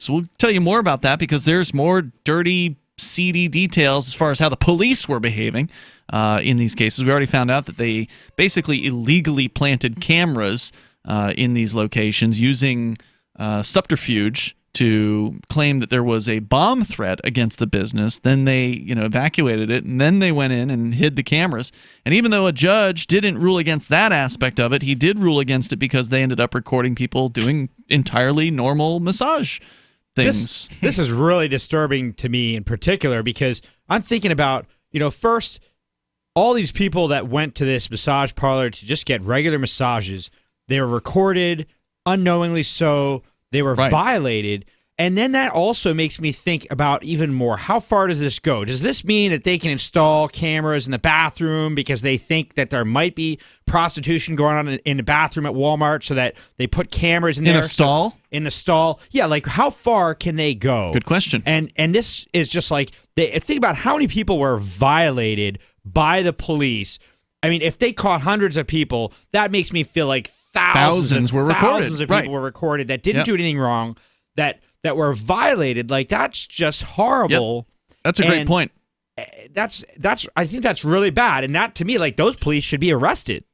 So we'll tell you more about that because there's more dirty, seedy details as far as how the police were behaving in these cases. We already found out that they basically illegally planted cameras in these locations using subterfuge to claim that there was a bomb threat against the business. Then they, evacuated it, and then they went in and hid the cameras. And even though a judge didn't rule against that aspect of it, he did rule against it because they ended up recording people doing entirely normal massage things. This is really disturbing to me in particular because I'm thinking about, first, all these people that went to this massage parlor to just get regular massages, they were recorded unknowingly so. They were violated. And then that also makes me think about even more, how far does this go? Does this mean that they can install cameras in the bathroom because they think that there might be prostitution going on in the bathroom at Walmart so that they put cameras in there? In a stall? In the stall. Yeah, like how far can they go? Good question. And this is just like, think about how many people were violated by the police. I mean, if they caught hundreds of people, that makes me feel like thousands were recorded. Thousands of people were recorded that didn't do anything wrong, that were violated. Like, that's just horrible. Yep. That's a great point. I think that's really bad. And that, to me, like, those police should be arrested.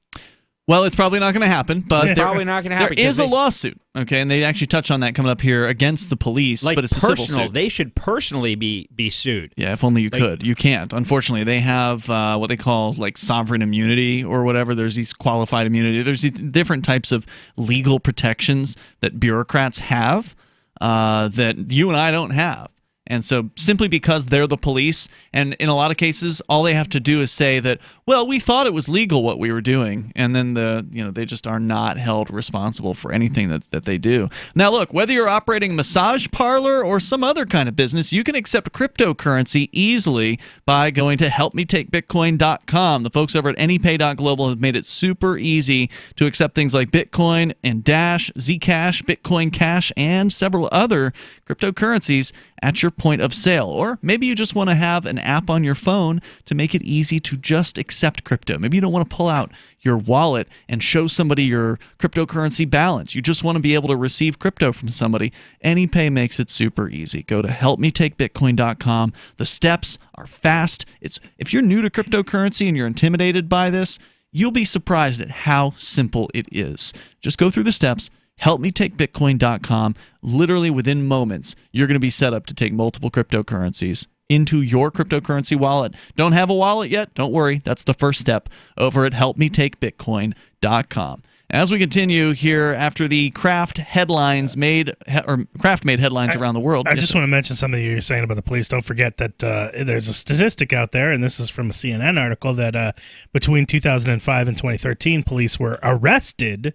Well, it's probably not going to happen, but there is a lawsuit, okay, and they actually touch on that coming up here against the police, but it's a civil suit. They should personally be sued. Yeah, if only you could. You can't. Unfortunately, they have what they call like sovereign immunity or whatever. There's these qualified immunity. There's these different types of legal protections that bureaucrats have that you and I don't have. And so simply because they're the police, and in a lot of cases, all they have to do is say that, well, we thought it was legal what we were doing, and then they just are not held responsible for anything that they do. Now, look, whether you're operating a massage parlor or some other kind of business, you can accept cryptocurrency easily by going to helpmetakebitcoin.com. The folks over at anypay.global have made it super easy to accept things like Bitcoin and Dash, Zcash, Bitcoin Cash, and several other cryptocurrencies at your point of sale. Or maybe you just want to have an app on your phone to make it easy to just accept crypto. Maybe you don't want to pull out your wallet and show somebody your cryptocurrency balance. You just want to be able to receive crypto from somebody. AnyPay makes it super easy. Go to helpmetakebitcoin.com. The steps are fast. If you're new to cryptocurrency and you're intimidated by this, you'll be surprised at how simple it is. Just go through the steps. helpmetakebitcoin.com. Literally within moments, you're going to be set up to take multiple cryptocurrencies into your cryptocurrency wallet. Don't have a wallet yet? Don't worry. That's the first step over at helpmetakebitcoin.com. As we continue here after the Kraft headlines Kraft made headlines around the world. I just want to mention something you're saying about the police. Don't forget that there's a statistic out there, and this is from a CNN article, that between 2005 and 2013, police were arrested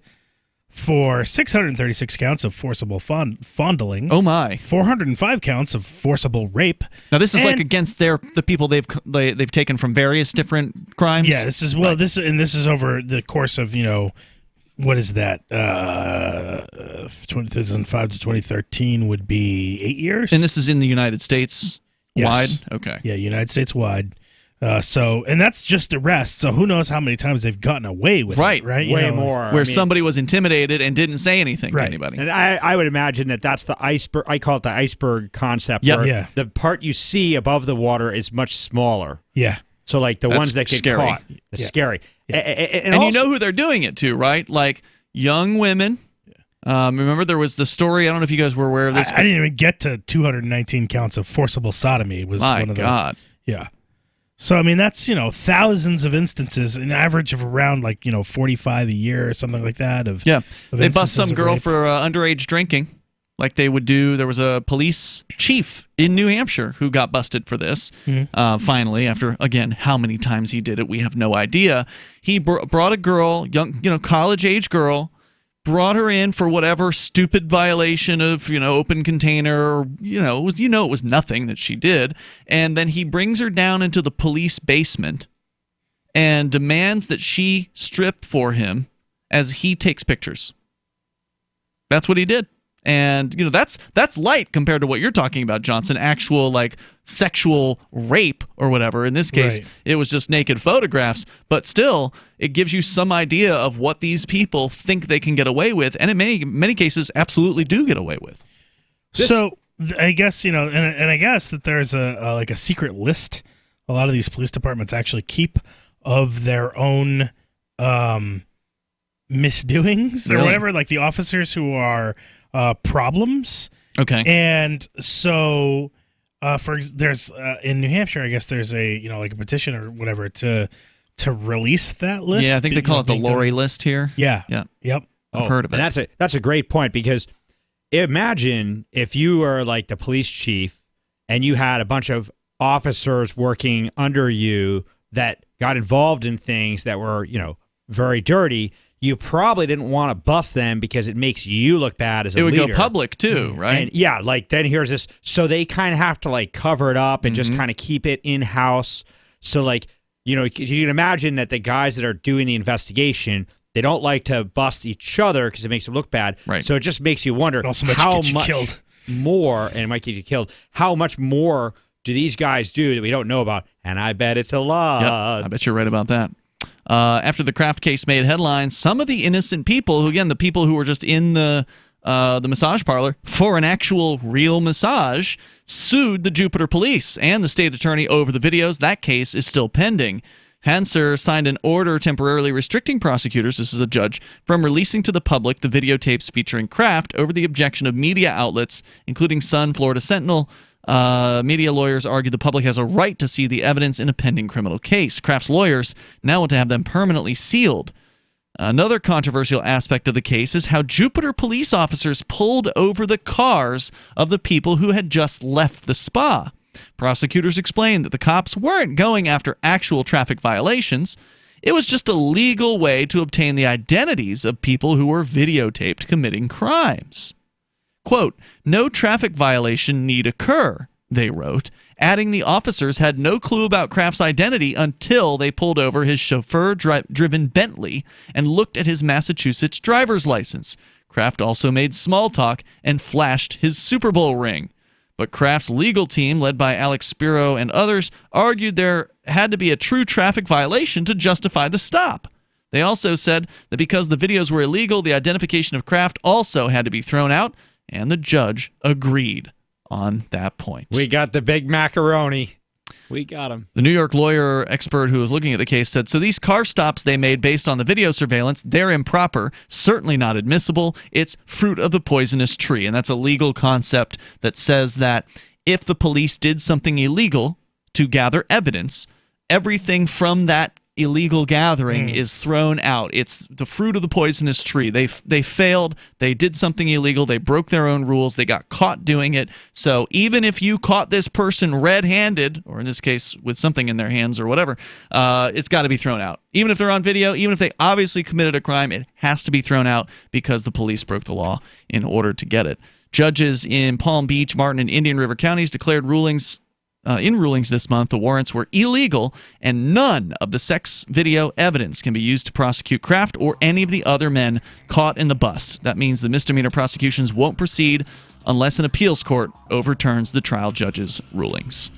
for 636 counts of forcible fondling. Oh my! 405 counts of forcible rape. Now this is like against the people they've taken from various different crimes. Yeah, this is this is over the course of what is that? 2005 to 2013 would be 8 years. And this is in the United States wide. Okay. Yeah, United States wide. And that's just arrests. So who knows how many times they've gotten away with it, right? Way more. Where somebody was intimidated and didn't say anything to anybody. And I would imagine that's the iceberg. I call it the iceberg concept. Yep. Where the part you see above the water is much smaller. Yeah. So like the ones that get caught. It's scary. Yeah. And also, you know who they're doing it to, right? Like young women. Remember there was the story, I don't know if you guys were aware of this. I didn't even get to 219 counts of forcible sodomy. My God. Yeah. So, I mean, that's, thousands of instances, an average of around 45 a year or something like that. They bust some girl for underage drinking like they would do. There was a police chief in New Hampshire who got busted for this. Finally, after, again, how many times he did it, we have no idea. He brought a girl, young, college-age girl, brought her in for whatever stupid violation of, open container, or, it was nothing that she did. And then he brings her down into the police basement and demands that she strip for him as he takes pictures. That's what he did. And, that's light compared to what you're talking about, Johnson, actual, sexual rape or whatever. In this case, It was just naked photographs. But still, it gives you some idea of what these people think they can get away with, and in many cases, absolutely do get away with. So I guess, and I guess that there's a secret list a lot of these police departments actually keep of their own misdoings or whatever, like the officers who are problems. Okay. And so there's in New Hampshire, I guess there's a like a petition or whatever to release that list. Yeah, I think they call it the Lori list here. Yeah. Yeah. Yep. I've heard of it. And that's a great point, because imagine if you were like the police chief and you had a bunch of officers working under you that got involved in things that were, very dirty. You probably didn't want to bust them because it makes you look bad as a leader. It would go public too, right? And yeah, like then here's this. So they kind of have to like cover it up and just kind of keep it in-house. So like, you can imagine that the guys that are doing the investigation, they don't like to bust each other because it makes them look bad. Right. So it just makes you wonder how much killed. more, and it might get you killed, how much more do these guys do that we don't know about? And I bet it's a lot. Yep, I bet you're right about that. After the Kraft case made headlines, some of the innocent people, the people who were just in the massage parlor for an actual real massage, sued the Jupiter police and the state attorney over the videos. That case is still pending. Hanser signed an order temporarily restricting prosecutors, this is a judge, from releasing to the public the videotapes featuring Kraft over the objection of media outlets, including Sun, Florida Sentinel. Media lawyers argue the public has a right to see the evidence in a pending criminal case. Kraft's lawyers now want to have them permanently sealed. Another controversial aspect of the case is how Jupiter police officers pulled over the cars of the people who had just left the spa. Prosecutors explained that the cops weren't going after actual traffic violations. It was just a legal way to obtain the identities of people who were videotaped committing crimes. Quote, no traffic violation need occur, they wrote, adding the officers had no clue about Kraft's identity until they pulled over his chauffeur-driven Bentley and looked at his Massachusetts driver's license. Kraft also made small talk and flashed his Super Bowl ring. But Kraft's legal team, led by Alex Spiro and others, argued there had to be a true traffic violation to justify the stop. They also said that because the videos were illegal, the identification of Kraft also had to be thrown out, and the judge agreed on that point. We got the big macaroni. We got him. The New York lawyer expert who was looking at the case said, so these car stops they made based on the video surveillance, they're improper, certainly not admissible. It's fruit of the poisonous tree. And that's a legal concept that says that if the police did something illegal to gather evidence, everything from that illegal gathering is thrown out. It's the fruit of the poisonous tree. They failed. They did something illegal. They broke their own rules. They got caught doing it. So even if you caught this person red-handed, or in this case with something in their hands or whatever, it's got to be thrown out. Even if they're on video, even if they obviously committed a crime, it has to be thrown out because the police broke the law in order to get it. Judges in Palm Beach, Martin, and Indian River counties declared rulings this month, the warrants were illegal, and none of the sex video evidence can be used to prosecute Kraft or any of the other men caught in the bust. That means the misdemeanor prosecutions won't proceed unless an appeals court overturns the trial judge's rulings.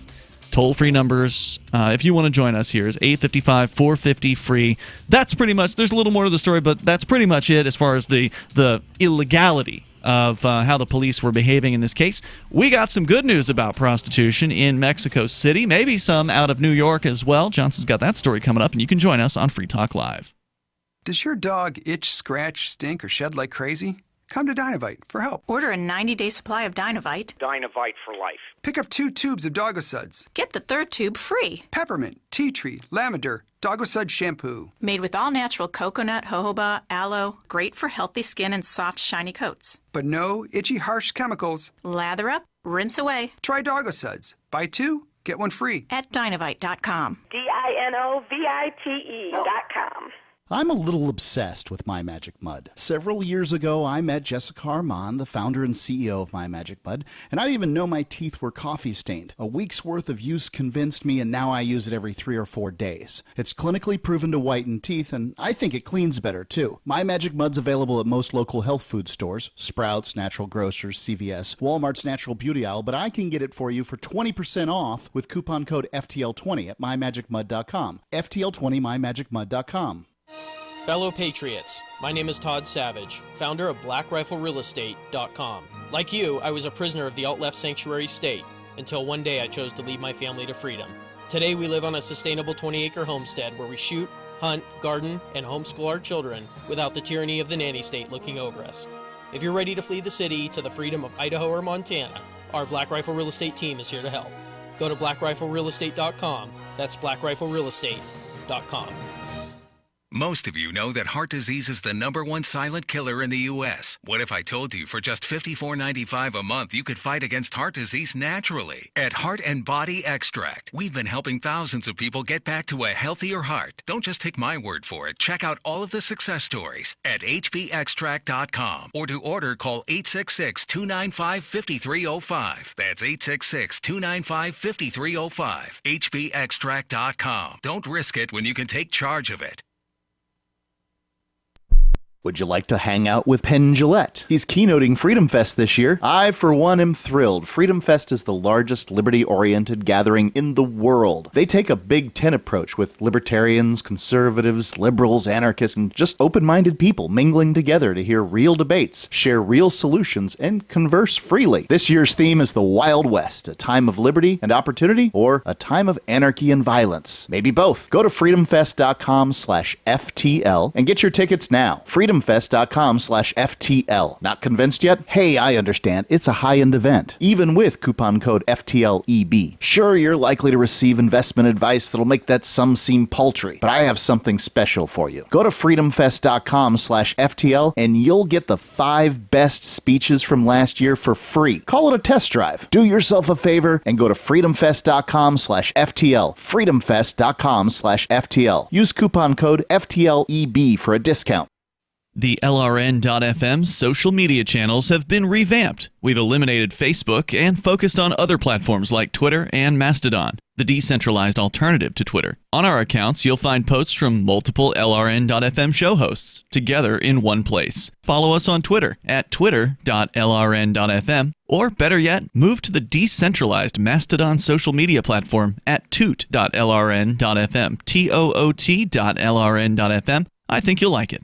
Toll-free numbers, if you want to join us here, is 855-450-FREE. That's pretty much, there's a little more to the story, but that's pretty much it as far as the illegality of how the police were behaving in this case. We got some good news about prostitution in Mexico City, maybe some out of New York as well. Johnson's got that story coming up, and you can join us on Free Talk Live. Does your dog itch, scratch, stink, or shed like crazy? Come to Dynavite for help. Order a 90-day supply of Dynavite. Dynavite for life. Pick up 2 tubes of Doggo Suds. Get the 3rd tube free. Peppermint, tea tree, lavender, Doggo Sud shampoo. Made with all-natural coconut, jojoba, aloe. Great for healthy skin and soft, shiny coats. But no itchy, harsh chemicals. Lather up, rinse away. Try Doggo Suds. Buy 2, get 1 free. At Dynavite.com. DINOVITE.com. I'm a little obsessed with My Magic Mud. Several years ago, I met Jessica Armand, the founder and CEO of My Magic Mud, and I didn't even know my teeth were coffee stained. A week's worth of use convinced me, and now I use it every 3 or 4 days. It's clinically proven to whiten teeth, and I think it cleans better, too. My Magic Mud's available at most local health food stores, Sprouts, Natural Grocers, CVS, Walmart's Natural Beauty Aisle, but I can get it for you for 20% off with coupon code FTL20 at mymagicmud.com. FTL20 mymagicmud.com. Fellow Patriots, my name is Todd Savage, founder of BlackRifleRealEstate.com. Like you, I was a prisoner of the alt-left sanctuary state until one day I chose to lead my family to freedom. Today we live on a sustainable 20-acre homestead where we shoot, hunt, garden, and homeschool our children without the tyranny of the nanny state looking over us. If you're ready to flee the city to the freedom of Idaho or Montana, our Black Rifle Real Estate team is here to help. Go to BlackRifleRealEstate.com. That's BlackRifleRealEstate.com. Most of you know that heart disease is the #1 silent killer in the U.S. What if I told you for just $54.95 a month you could fight against heart disease naturally? At Heart and Body Extract, we've been helping thousands of people get back to a healthier heart. Don't just take my word for it. Check out all of the success stories at hbextract.com, or to order, call 866-295-5305. That's 866-295-5305. hbextract.com. Don't risk it when you can take charge of it. Would you like to hang out with Penn Jillette? He's keynoting Freedom Fest this year. I, for one, am thrilled. Freedom Fest is the largest liberty-oriented gathering in the world. They take a Big Ten approach with libertarians, conservatives, liberals, anarchists, and just open-minded people mingling together to hear real debates, share real solutions, and converse freely. This year's theme is the Wild West, a time of liberty and opportunity, or a time of anarchy and violence. Maybe both. Go to freedomfest.com/FTL and get your tickets now. freedomfest.com/FTL. Not convinced yet? Hey, I understand. It's a high-end event, even with coupon code FTLEB. Sure, you're likely to receive investment advice that'll make that sum seem paltry, but I have something special for you. Go to freedomfest.com/FTL and you'll get the 5 best speeches from last year for free. Call it a test drive. Do yourself a favor and go to freedomfest.com/FTL. freedomfest.com/FTL. Use coupon code FTLEB for a discount. The LRN.FM social media channels have been revamped. We've eliminated Facebook and focused on other platforms like Twitter and Mastodon, the decentralized alternative to Twitter. On our accounts, you'll find posts from multiple LRN.FM show hosts together in one place. Follow us on Twitter at twitter.lrn.fm, or better yet, move to the decentralized Mastodon social media platform at toot.lrn.fm, toot.lrn.fm. I think you'll like it.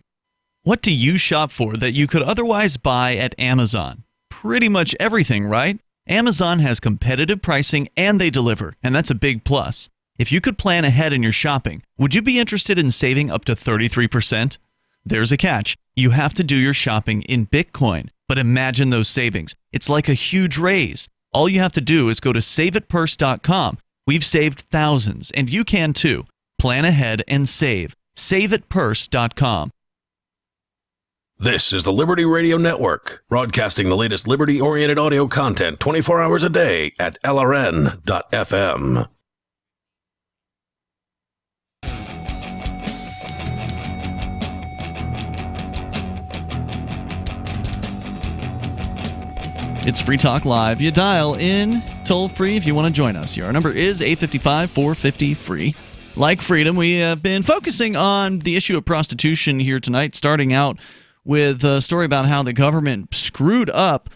What do you shop for that you could otherwise buy at Amazon? Pretty much everything, right? Amazon has competitive pricing and they deliver, and that's a big plus. If you could plan ahead in your shopping, would you be interested in saving up to 33%? There's a catch. You have to do your shopping in Bitcoin. But imagine those savings. It's like a huge raise. All you have to do is go to saveitpurse.com. We've saved thousands, and you can too. Plan ahead and save. Saveitpurse.com. This is the Liberty Radio Network, broadcasting the latest liberty-oriented audio content 24 hours a day at LRN.FM. It's Free Talk Live. You dial in toll-free if you want to join us. Our number is 855-450-FREE. Like freedom, we have been focusing on the issue of prostitution here tonight, starting out with a story about how the government screwed up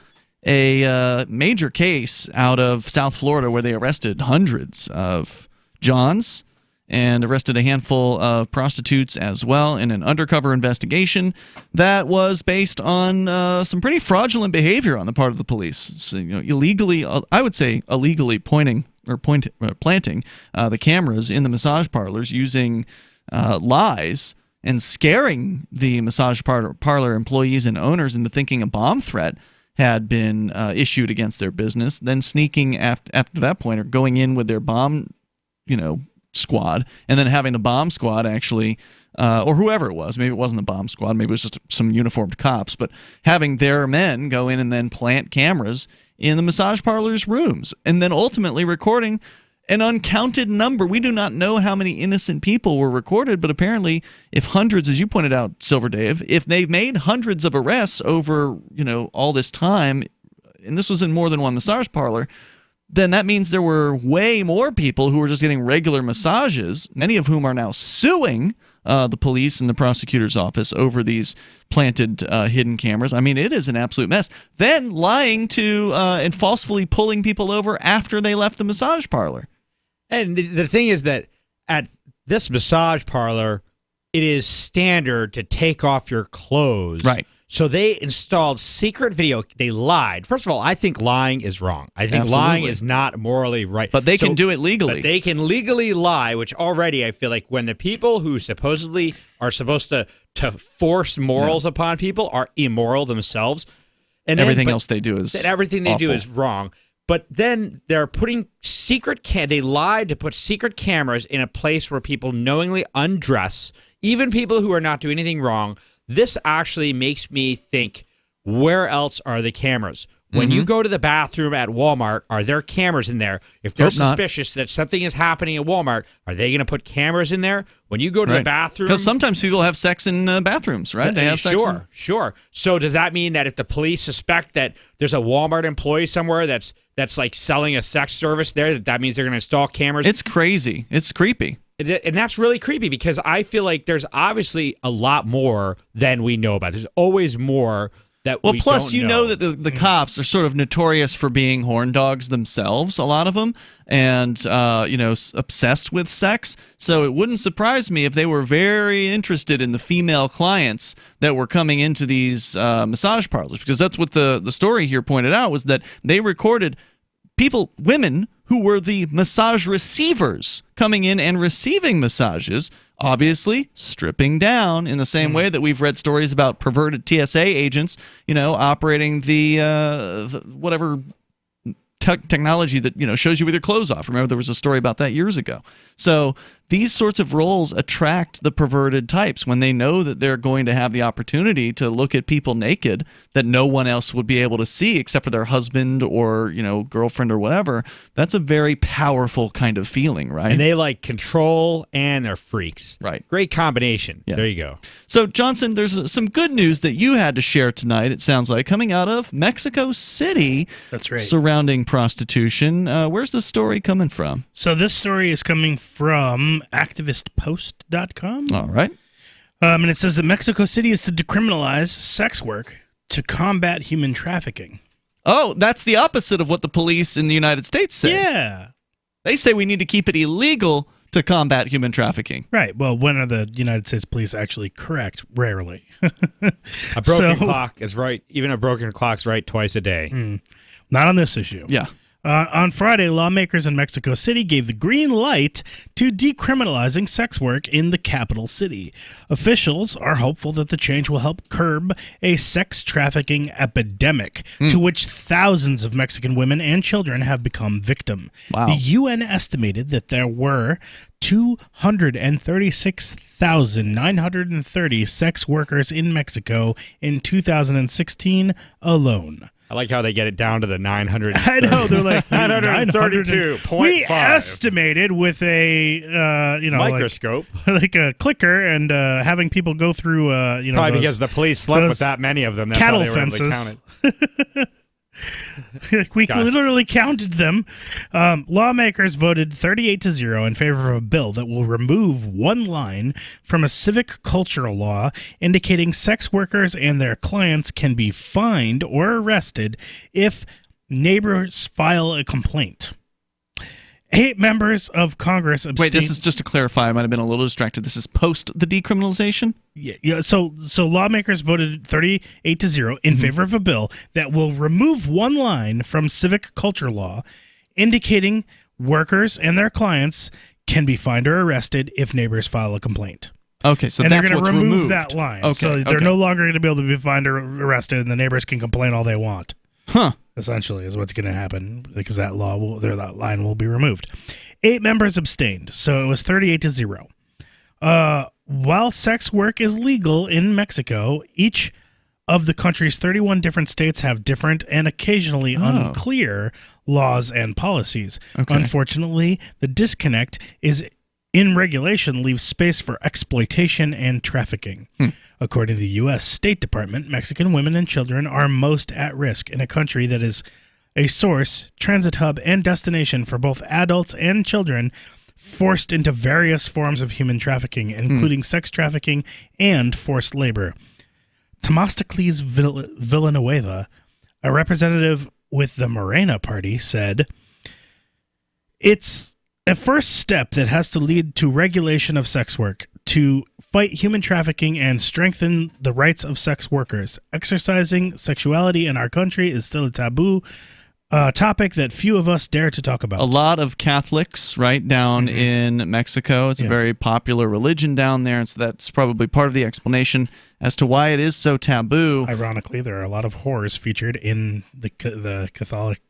a major case out of South Florida where they arrested hundreds of Johns and arrested a handful of prostitutes as well in an undercover investigation that was based on some pretty fraudulent behavior on the part of the police. So, illegally, I would say illegally planting the cameras in the massage parlors using lies and scaring the massage parlor employees and owners into thinking a bomb threat had been issued against their business, then sneaking after that point or going in with their bomb, squad, and then having the bomb squad actually, or whoever it was, maybe it wasn't the bomb squad, maybe it was just some uniformed cops, but having their men go in and then plant cameras in the massage parlor's rooms, and then ultimately recording an uncounted number. We do not know how many innocent people were recorded, but apparently if hundreds, as you pointed out, Silver Dave, if they've made hundreds of arrests over, all this time, and this was in more than one massage parlor, then that means there were way more people who were just getting regular massages, many of whom are now suing the police and the prosecutor's office over these planted hidden cameras. I mean, it is an absolute mess. Then lying to and falsely pulling people over after they left the massage parlor. And the thing is that at this massage parlor, it is standard to take off your clothes. Right. So they installed secret video. They lied. First of all, I think lying is wrong. I think lying is not morally right. But they can do it legally. But they can legally lie, which already I feel like when the people who supposedly are supposed to force morals upon people are immoral themselves. And everything else they do is everything they awful. do is wrong. But then they're putting they lied to put secret cameras in a place where people knowingly undress, even people who are not doing anything wrong. This actually makes me think, where else are the cameras? When you go to the bathroom at Walmart, are there cameras in there? If they're suspicious that something is happening at Walmart, are they going to put cameras in there? When you go to the bathroom... Because sometimes people have sex in bathrooms, right? They have sex Sure. So does that mean that if the police suspect that there's a Walmart employee somewhere that's like selling a sex service there, that means they're going to install cameras? It's crazy. It's creepy. And that's really creepy because I feel like there's obviously a lot more than we know about. There's always more that we plus, don't you know that the cops are sort of notorious for being horn dogs themselves, a lot of them, and, obsessed with sex. So it wouldn't surprise me if they were very interested in the female clients that were coming into these massage parlors, because that's what the story here pointed out, was that they recorded women who were the massage receivers coming in and receiving massages, obviously stripping down in the same way that we've read stories about perverted TSA agents, operating the whatever technology that shows you with your clothes off. Remember, there was a story about that years ago. So these sorts of roles attract the perverted types when they know that they're going to have the opportunity to look at people naked that no one else would be able to see except for their husband or girlfriend or whatever. That's a very powerful kind of feeling, right? And they like control and they're freaks. Right. Great combination. Yeah. There you go. So, Johnson, there's some good news that you had to share tonight, it sounds like, coming out of Mexico City. That's right. Surrounding prostitution. Where's the story coming from? So this story is coming from activistpost.com. All right. And it says that Mexico City is to decriminalize sex work to combat human trafficking. Oh, that's the opposite of what the police in the United States say. Yeah. They say we need to keep it illegal to combat human trafficking. Right. Well, when are the United States police actually correct? Rarely. A broken clock is right. Even a broken clock's right twice a day. Not on this issue. Yeah. On Friday, lawmakers in Mexico City gave the green light to decriminalizing sex work in the capital city. Officials are hopeful that the change will help curb a sex trafficking epidemic to which thousands of Mexican women and children have become victim. Wow. The UN estimated that there were 236,930 sex workers in Mexico in 2016 alone. I like how they get it down to the 900. I know, they're like 932.5. We estimated with a microscope, like a clicker, and having people go through probably because the police slept with that many of them. That's cattle how they were fences. able to count it. We literally counted them. Lawmakers voted 38-0 in favor of a bill that will remove one line from a civic cultural law indicating sex workers and their clients can be fined or arrested if neighbors file a complaint. 8 members of Congress abstained. Wait, this is just to clarify. I might have been a little distracted. This is post the decriminalization? Yeah. So lawmakers voted 38-0 in favor of a bill that will remove one line from civic culture law indicating workers and their clients can be fined or arrested if neighbors file a complaint. Okay, so and that's they're what's going to remove removed. that line. Okay, so they're no longer going to be able to be fined or arrested, and the neighbors can complain all they want. Huh. Essentially, is what's going to happen because that that line will be removed. 8 members abstained, so it was 38-0. While sex work is legal in Mexico, each of the country's 31 different states have different and occasionally unclear laws and policies. Okay. Unfortunately, the disconnect is in regulation leaves space for exploitation and trafficking. According to the U.S. State Department, Mexican women and children are most at risk in a country that is a source, transit hub, and destination for both adults and children forced into various forms of human trafficking, including sex trafficking and forced labor. Temastocles Villanueva, a representative with the Morena Party, said, "It's a first step that has to lead to regulation of sex work. to fight human trafficking and strengthen the rights of sex workers. Exercising sexuality in our country is still a taboo topic that few of us dare to talk about. A lot of Catholics, right, down in Mexico. It's a very popular religion down there, and so that's probably part of the explanation as to why it is so taboo. Ironically, there are a lot of whores featured in the Catholic,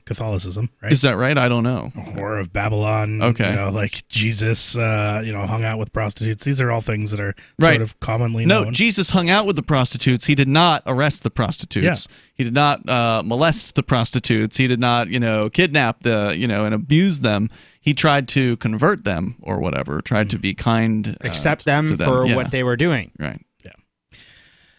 Catholicism, right? Is that right? I don't know. A whore of Babylon. Okay. Like Jesus, hung out with prostitutes. These are all things that are sort of commonly known. No, Jesus hung out with the prostitutes. He did not arrest the prostitutes. Yeah. He did not molest the prostitutes. He did not, kidnap and abuse them. He tried to convert them or whatever, tried to be kind. Accept them for what they were doing. Right. Yeah.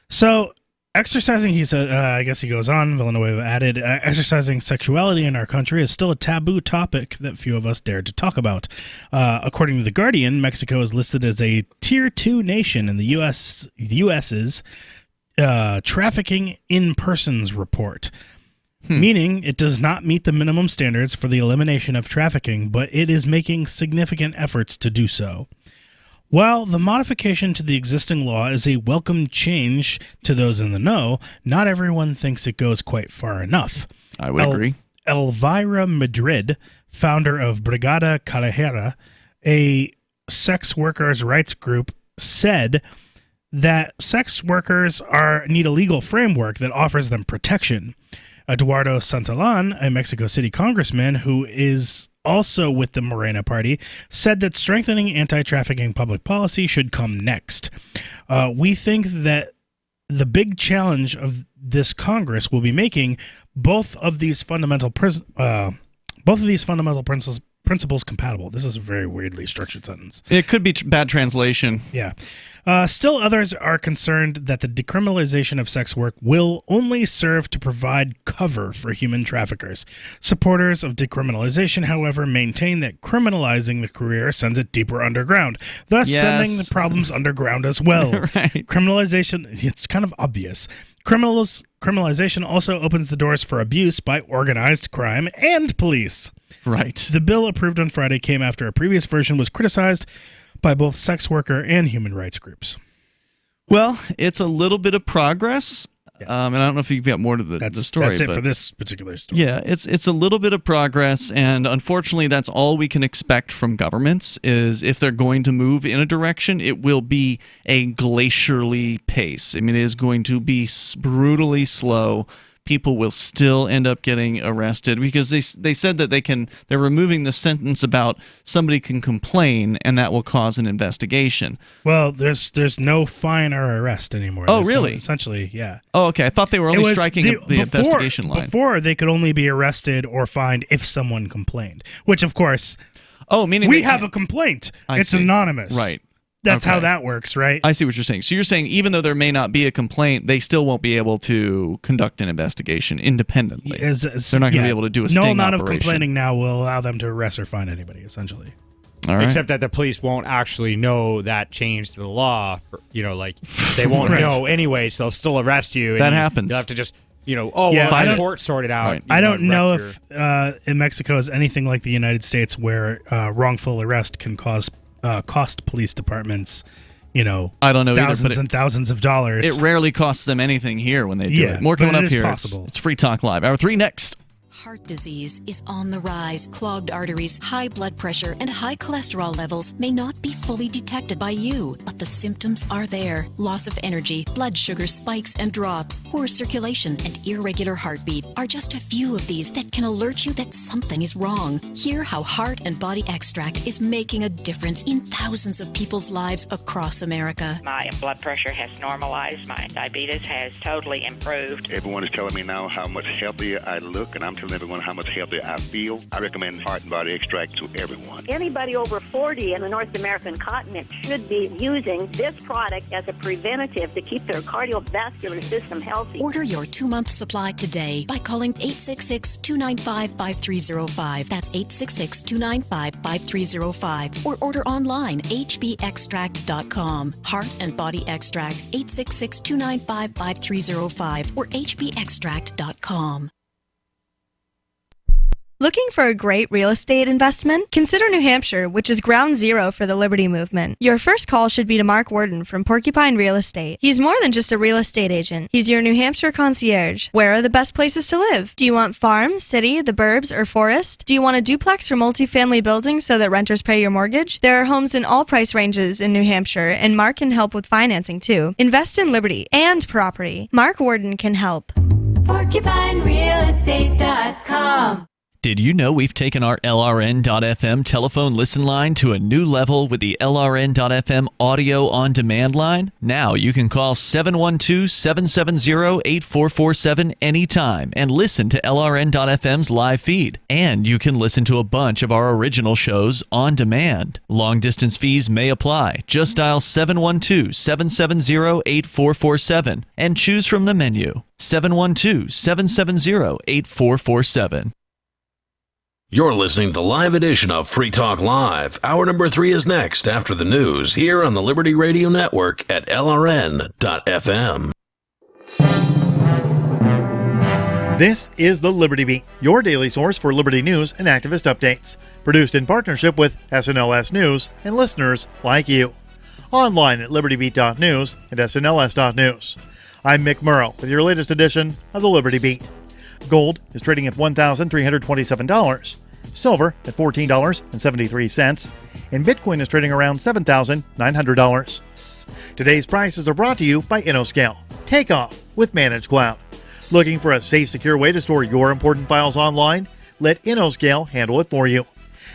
So, exercising, he said, I guess he goes on, Villanueva added, exercising sexuality in our country is still a taboo topic that few of us dare to talk about. According to The Guardian, Mexico is listed as a Tier 2 nation in the U.S.'s Trafficking in Persons report. Meaning it does not meet the minimum standards for the elimination of trafficking, but it is making significant efforts to do so. While the modification to the existing law is a welcome change to those in the know, not everyone thinks it goes quite far enough. I would agree. Elvira Madrid, founder of Brigada Calajera, a sex workers' rights group, said that sex workers need a legal framework that offers them protection. Eduardo Santillan, a Mexico City congressman who is also with the Morena Party, said that strengthening anti-trafficking public policy should come next. We think that the big challenge of this Congress will be making both of these fundamental principles compatible. This is a very weirdly structured sentence. It could be bad translation. Yeah. Still others are concerned that the decriminalization of sex work will only serve to provide cover for human traffickers. Supporters of decriminalization, however, maintain that criminalizing the career sends it deeper underground, thus sending the problems underground as well. Right. Criminalization, it's kind of obvious. Criminalization also opens the doors for abuse by organized crime and police. Right. The bill approved on Friday came after a previous version was criticized by both sex worker and human rights groups. Well, it's a little bit of progress. And I don't know if you've got more to the story. That's it for this particular story. Yeah, it's a little bit of progress, and unfortunately that's all we can expect from governments is if they're going to move in a direction, it will be a glacially pace. I mean, it is going to be brutally slow. People will still end up getting arrested because they said that they're removing the sentence about somebody can complain and that will cause an investigation. Well, there's no fine or arrest anymore. Oh, really? Essentially, yeah. Oh, okay. I thought they were only striking the investigation line. Before, they could only be arrested or fined if someone complained, which, of course, meaning we have a complaint. It's anonymous. Right. That's how that works, right? I see what you're saying. So you're saying even though there may not be a complaint, they still won't be able to conduct an investigation independently. They're not going to be able to do a sting operation. No amount of complaining now will allow them to arrest or fine anybody, essentially. All right. Except that the police won't actually know that changed the law. They won't know anyway, so they'll still arrest you. That happens. You'll have to just, the court sorted out. Right. I don't know if in Mexico is anything like the United States where wrongful arrest can cost police departments, I don't know thousands either, and thousands of dollars. It rarely costs them anything here when they do it. More coming up here. It's Free Talk Live. Hour 3 next. Heart disease is on the rise. Clogged arteries, high blood pressure, and high cholesterol levels may not be fully detected by you, but the symptoms are there. Loss of energy, blood sugar spikes and drops, poor circulation, and irregular heartbeat are just a few of these that can alert you that something is wrong. Hear how Heart and Body Extract is making a difference in thousands of people's lives across America. My blood pressure has normalized. My diabetes has totally improved. Everyone is telling me now how much healthier I look, and I'm telling everyone how much healthier I feel. I recommend Heart and Body Extract to everyone. Anybody over 40 in the North American continent should be using this product as a preventative to keep their cardiovascular system healthy. Order your 2-month supply today by calling 866-295-5305. That's 866-295-5305. Or order online, hbextract.com. Heart and Body Extract, 866-295-5305 or hbextract.com. Looking for a great real estate investment? Consider New Hampshire, which is ground zero for the Liberty Movement. Your first call should be to Mark Worden from Porcupine Real Estate. He's more than just a real estate agent. He's your New Hampshire concierge. Where are the best places to live? Do you want farm, city, the burbs, or forest? Do you want a duplex or multifamily building so that renters pay your mortgage? There are homes in all price ranges in New Hampshire, and Mark can help with financing too. Invest in Liberty and property. Mark Worden can help. PorcupineRealestate.com. Did you know we've taken our LRN.FM telephone listen line to a new level with the LRN.FM audio on demand line? Now you can call 712-770-8447 anytime and listen to LRN.FM's live feed. And you can listen to a bunch of our original shows on demand. Long distance fees may apply. Just dial 712-770-8447 and choose from the menu. 712-770-8447. You're listening to the live edition of Free Talk Live. Hour number 3 is next after the news here on the Liberty Radio Network at LRN.FM. This is the Liberty Beat, your daily source for Liberty news and activist updates. Produced in partnership with SNLS News and listeners like you. Online at libertybeat.news and snls.news. I'm Mick Murrow with your latest edition of the Liberty Beat. Gold is trading at $1,327, silver at $14.73, and Bitcoin is trading around $7,900. Today's prices are brought to you by InnoScale. Take off with Managed Cloud. Looking for a safe, secure way to store your important files online? Let InnoScale handle it for you.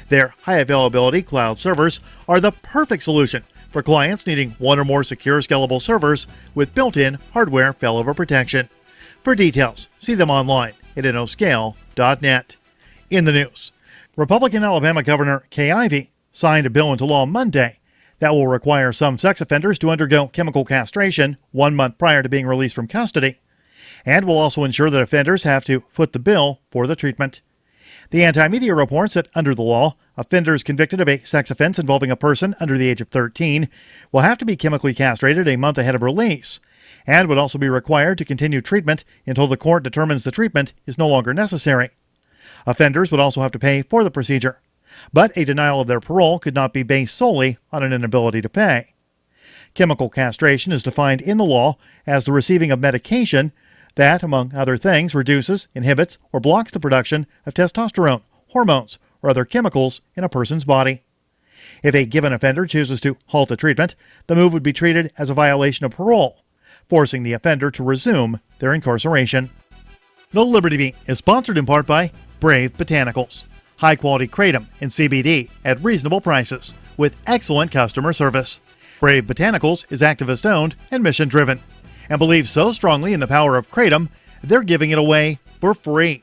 Their high-availability cloud servers are the perfect solution for clients needing one or more secure, scalable servers with built-in hardware failover protection. For details, see them online at innoscale.net. In the news, Republican Alabama Governor Kay Ivey signed a bill into law Monday that will require some sex offenders to undergo chemical castration 1 month prior to being released from custody, and will also ensure that offenders have to foot the bill for the treatment. The anti-media reports that under the law, offenders convicted of a sex offense involving a person under the age of 13 will have to be chemically castrated a month ahead of release, and would also be required to continue treatment until the court determines the treatment is no longer necessary. Offenders would also have to pay for the procedure, but a denial of their parole could not be based solely on an inability to pay. Chemical castration is defined in the law as the receiving of medication that, among other things, reduces, inhibits, or blocks the production of testosterone, hormones, or other chemicals in a person's body. If a given offender chooses to halt the treatment, the move would be treated as a violation of parole, forcing the offender to resume their incarceration. The Liberty Beat is sponsored in part by Brave Botanicals. High-quality kratom and CBD at reasonable prices with excellent customer service. Brave Botanicals is activist-owned and mission-driven and believes so strongly in the power of kratom, they're giving it away for free.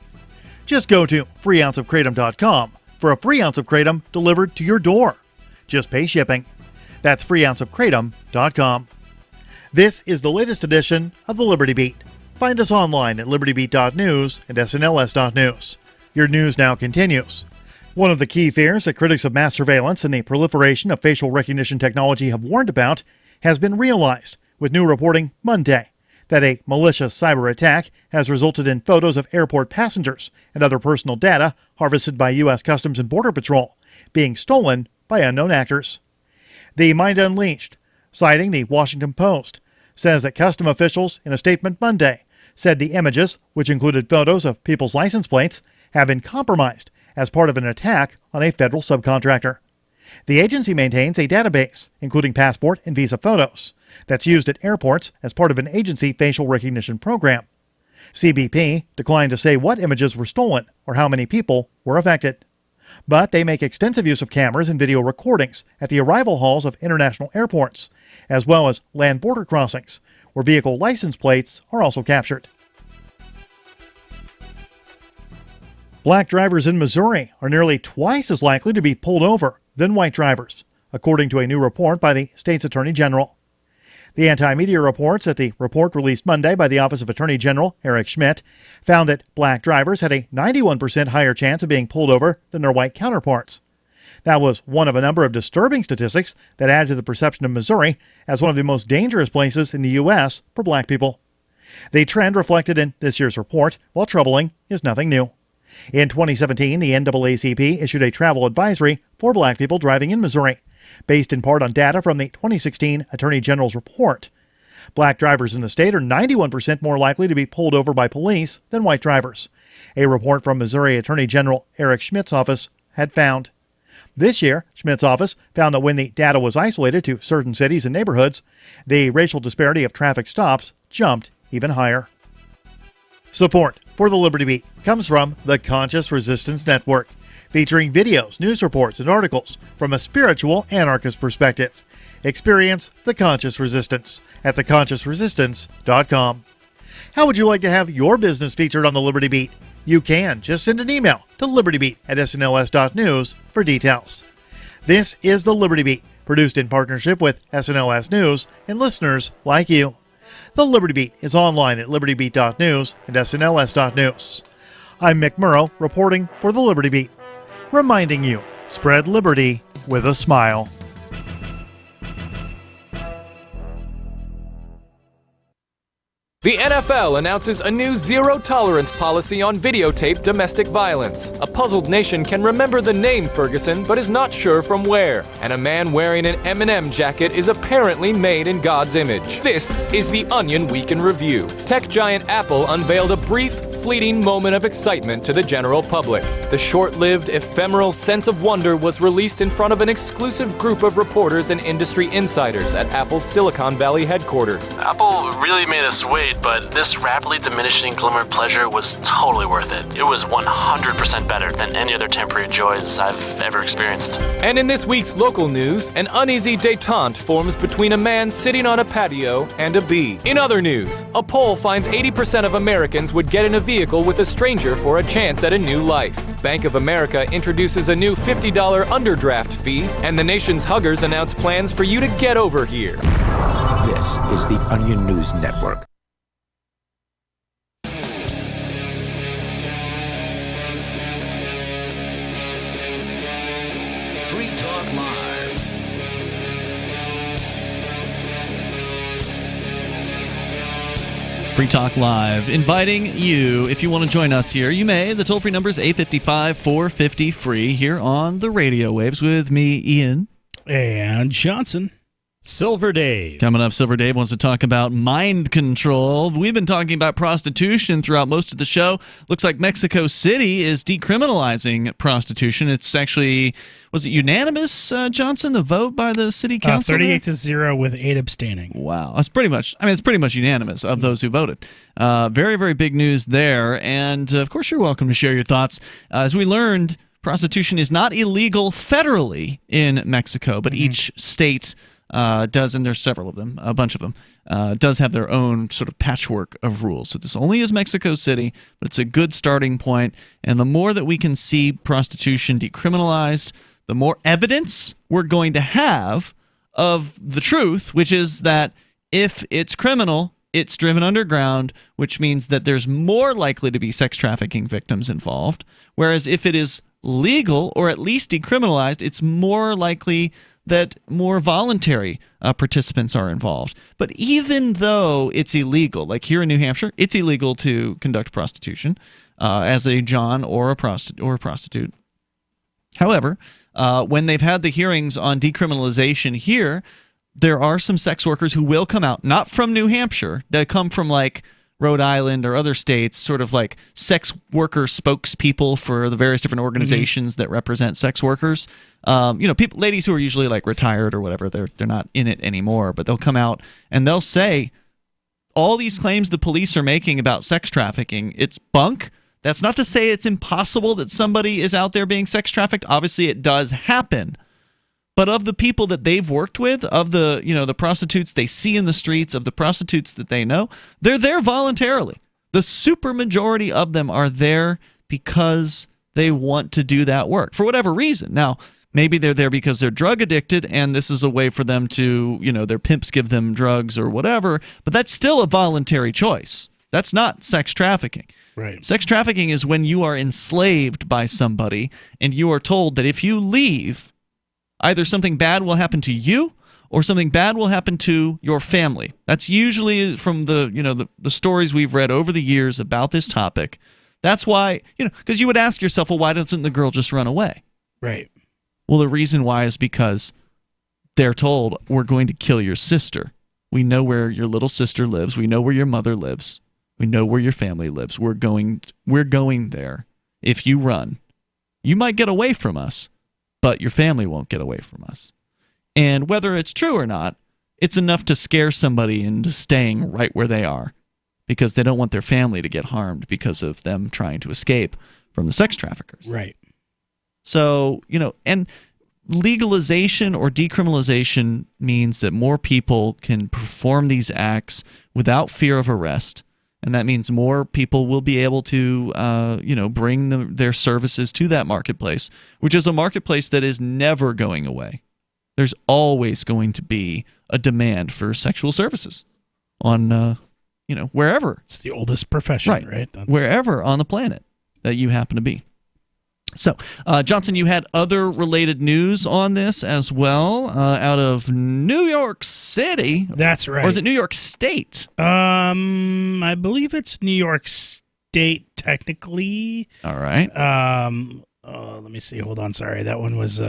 Just go to freeounceofkratom.com for a free ounce of kratom delivered to your door. Just pay shipping. That's freeounceofkratom.com. This is the latest edition of the Liberty Beat. Find us online at libertybeat.news and snls.news. Your news now continues. One of the key fears that critics of mass surveillance and the proliferation of facial recognition technology have warned about has been realized, with new reporting Monday that a malicious cyber attack has resulted in photos of airport passengers and other personal data harvested by U.S. Customs and Border Patrol being stolen by unknown actors. The Mind Unleashed, citing the Washington Post, says that custom officials in a statement Monday said the images, which included photos of people's license plates, have been compromised as part of an attack on a federal subcontractor. The agency maintains a database, including passport and visa photos, that's used at airports as part of an agency facial recognition program. CBP declined to say what images were stolen or how many people were affected. But they make extensive use of cameras and video recordings at the arrival halls of international airports, as well as land border crossings, where vehicle license plates are also captured. Black drivers in Missouri are nearly twice as likely to be pulled over than white drivers, according to a new report by the state's Attorney General. The anti-media reports that the report released Monday by the Office of Attorney General Eric Schmidt found that black drivers had a 91% higher chance of being pulled over than their white counterparts. That was one of a number of disturbing statistics that add to the perception of Missouri as one of the most dangerous places in the U.S. for black people. The trend reflected in this year's report, while troubling, is nothing new. In 2017, the NAACP issued a travel advisory for black people driving in Missouri, based in part on data from the 2016 Attorney General's report. Black drivers in the state are 91% more likely to be pulled over by police than white drivers, a report from Missouri Attorney General Eric Schmidt's office had found. This year, Schmidt's office found that when the data was isolated to certain cities and neighborhoods, the racial disparity of traffic stops jumped even higher. Support for the Liberty Beat comes from the Conscious Resistance Network, featuring videos, news reports, and articles from a spiritual anarchist perspective. Experience the Conscious Resistance at theconsciousresistance.com. How would you like to have your business featured on the Liberty Beat? You can. Just send an email to libertybeat@snls.news for details. This is the Liberty Beat, produced in partnership with SNLS News and listeners like you. The Liberty Beat is online at libertybeat.news and snls.news. I'm Mick Murrow, reporting for the Liberty Beat, reminding you, spread liberty with a smile. The NFL announces a new zero-tolerance policy on videotaped domestic violence. A puzzled nation can remember the name Ferguson, but is not sure from where. And a man wearing an M&M jacket is apparently made in God's image. This is the Onion Week in Review. Tech giant Apple unveiled a brief, fleeting moment of excitement to the general public. The short-lived, ephemeral sense of wonder was released in front of an exclusive group of reporters and industry insiders at Apple's Silicon Valley headquarters. Apple really made us wait, but this rapidly diminishing glimmer of pleasure was totally worth it. It was 100% better than any other temporary joys I've ever experienced. And in this week's local news, an uneasy détente forms between a man sitting on a patio and a bee. In other news, a poll finds 80% of Americans would get in a vehicle with a stranger for a chance at a new life. Bank of America introduces a new $50 underdraft fee, and the nation's huggers announce plans for you to get over here. This is the Onion News Network. Free Talk Live. Free Talk Live, inviting you, if you want to join us here, you may. The toll-free number is 855-450-FREE here on the radio waves with me, Ian. And Johnson. Silver Dave. Coming up, Silver Dave wants to talk about mind control. We've been talking about prostitution throughout most of the show. Looks like Mexico City is decriminalizing prostitution. It's actually, was it unanimous, Johnson, the vote by the city council? 38-0 with 8 abstaining. Wow. That's pretty much, it's pretty much unanimous of those who voted. Very, very big news there. And, of course, you're welcome to share your thoughts. As we learned, prostitution is not illegal federally in Mexico, but each state does, and there's several of them, a bunch of them, does have their own sort of patchwork of rules. So this only is Mexico City, but it's a good starting point. And the more that we can see prostitution decriminalized, the more evidence we're going to have of the truth, which is that if it's criminal, it's driven underground, which means that there's more likely to be sex trafficking victims involved. Whereas if it is legal or at least decriminalized, it's more likely that more voluntary participants are involved. But even though it's illegal, like here in New Hampshire, it's illegal to conduct prostitution as a John or a prostitute. However, when they've had the hearings on decriminalization here, there are some sex workers who will come out, not from New Hampshire, that come from like Rhode Island or other states, sort of like sex worker spokespeople for the various different organizations that represent sex workers. People, ladies who are usually like retired or whatever, they're not in it anymore, but they'll come out and they'll say all these claims the police are making about sex trafficking, it's bunk. That's not to say it's impossible that somebody is out there being sex trafficked. Obviously, it does happen. But of the people that they've worked with, of the the prostitutes they see in the streets, of the prostitutes that they know, they're there voluntarily. The supermajority of them are there because they want to do that work for whatever reason. Now, maybe they're there because they're drug addicted and this is a way for them to, their pimps give them drugs or whatever, but that's still a voluntary choice. That's not sex trafficking. Right. Sex trafficking is when you are enslaved by somebody and you are told that if you leave, either something bad will happen to you or something bad will happen to your family. That's usually from the stories we've read over the years about this topic. That's why, because you would ask yourself, well, why doesn't the girl just run away? Right. Well, the reason why is because they're told, we're going to kill your sister. We know where your little sister lives. We know where your mother lives. We know where your family lives. We're going there. If you run, you might get away from us, but your family won't get away from us. And whether it's true or not, it's enough to scare somebody into staying right where they are because they don't want their family to get harmed because of them trying to escape from the sex traffickers. Right. So, and legalization or decriminalization means that more people can perform these acts without fear of arrest. And that means more people will be able to, bring their services to that marketplace, which is a marketplace that is never going away. There's always going to be a demand for sexual services on, wherever. It's the oldest profession, right? Wherever on the planet that you happen to be. So, Johnson, you had other related news on this as well, out of New York City. That's right. Or is it New York State? I believe it's New York State, technically. All right. Let me see. Hold on. Sorry. That one was...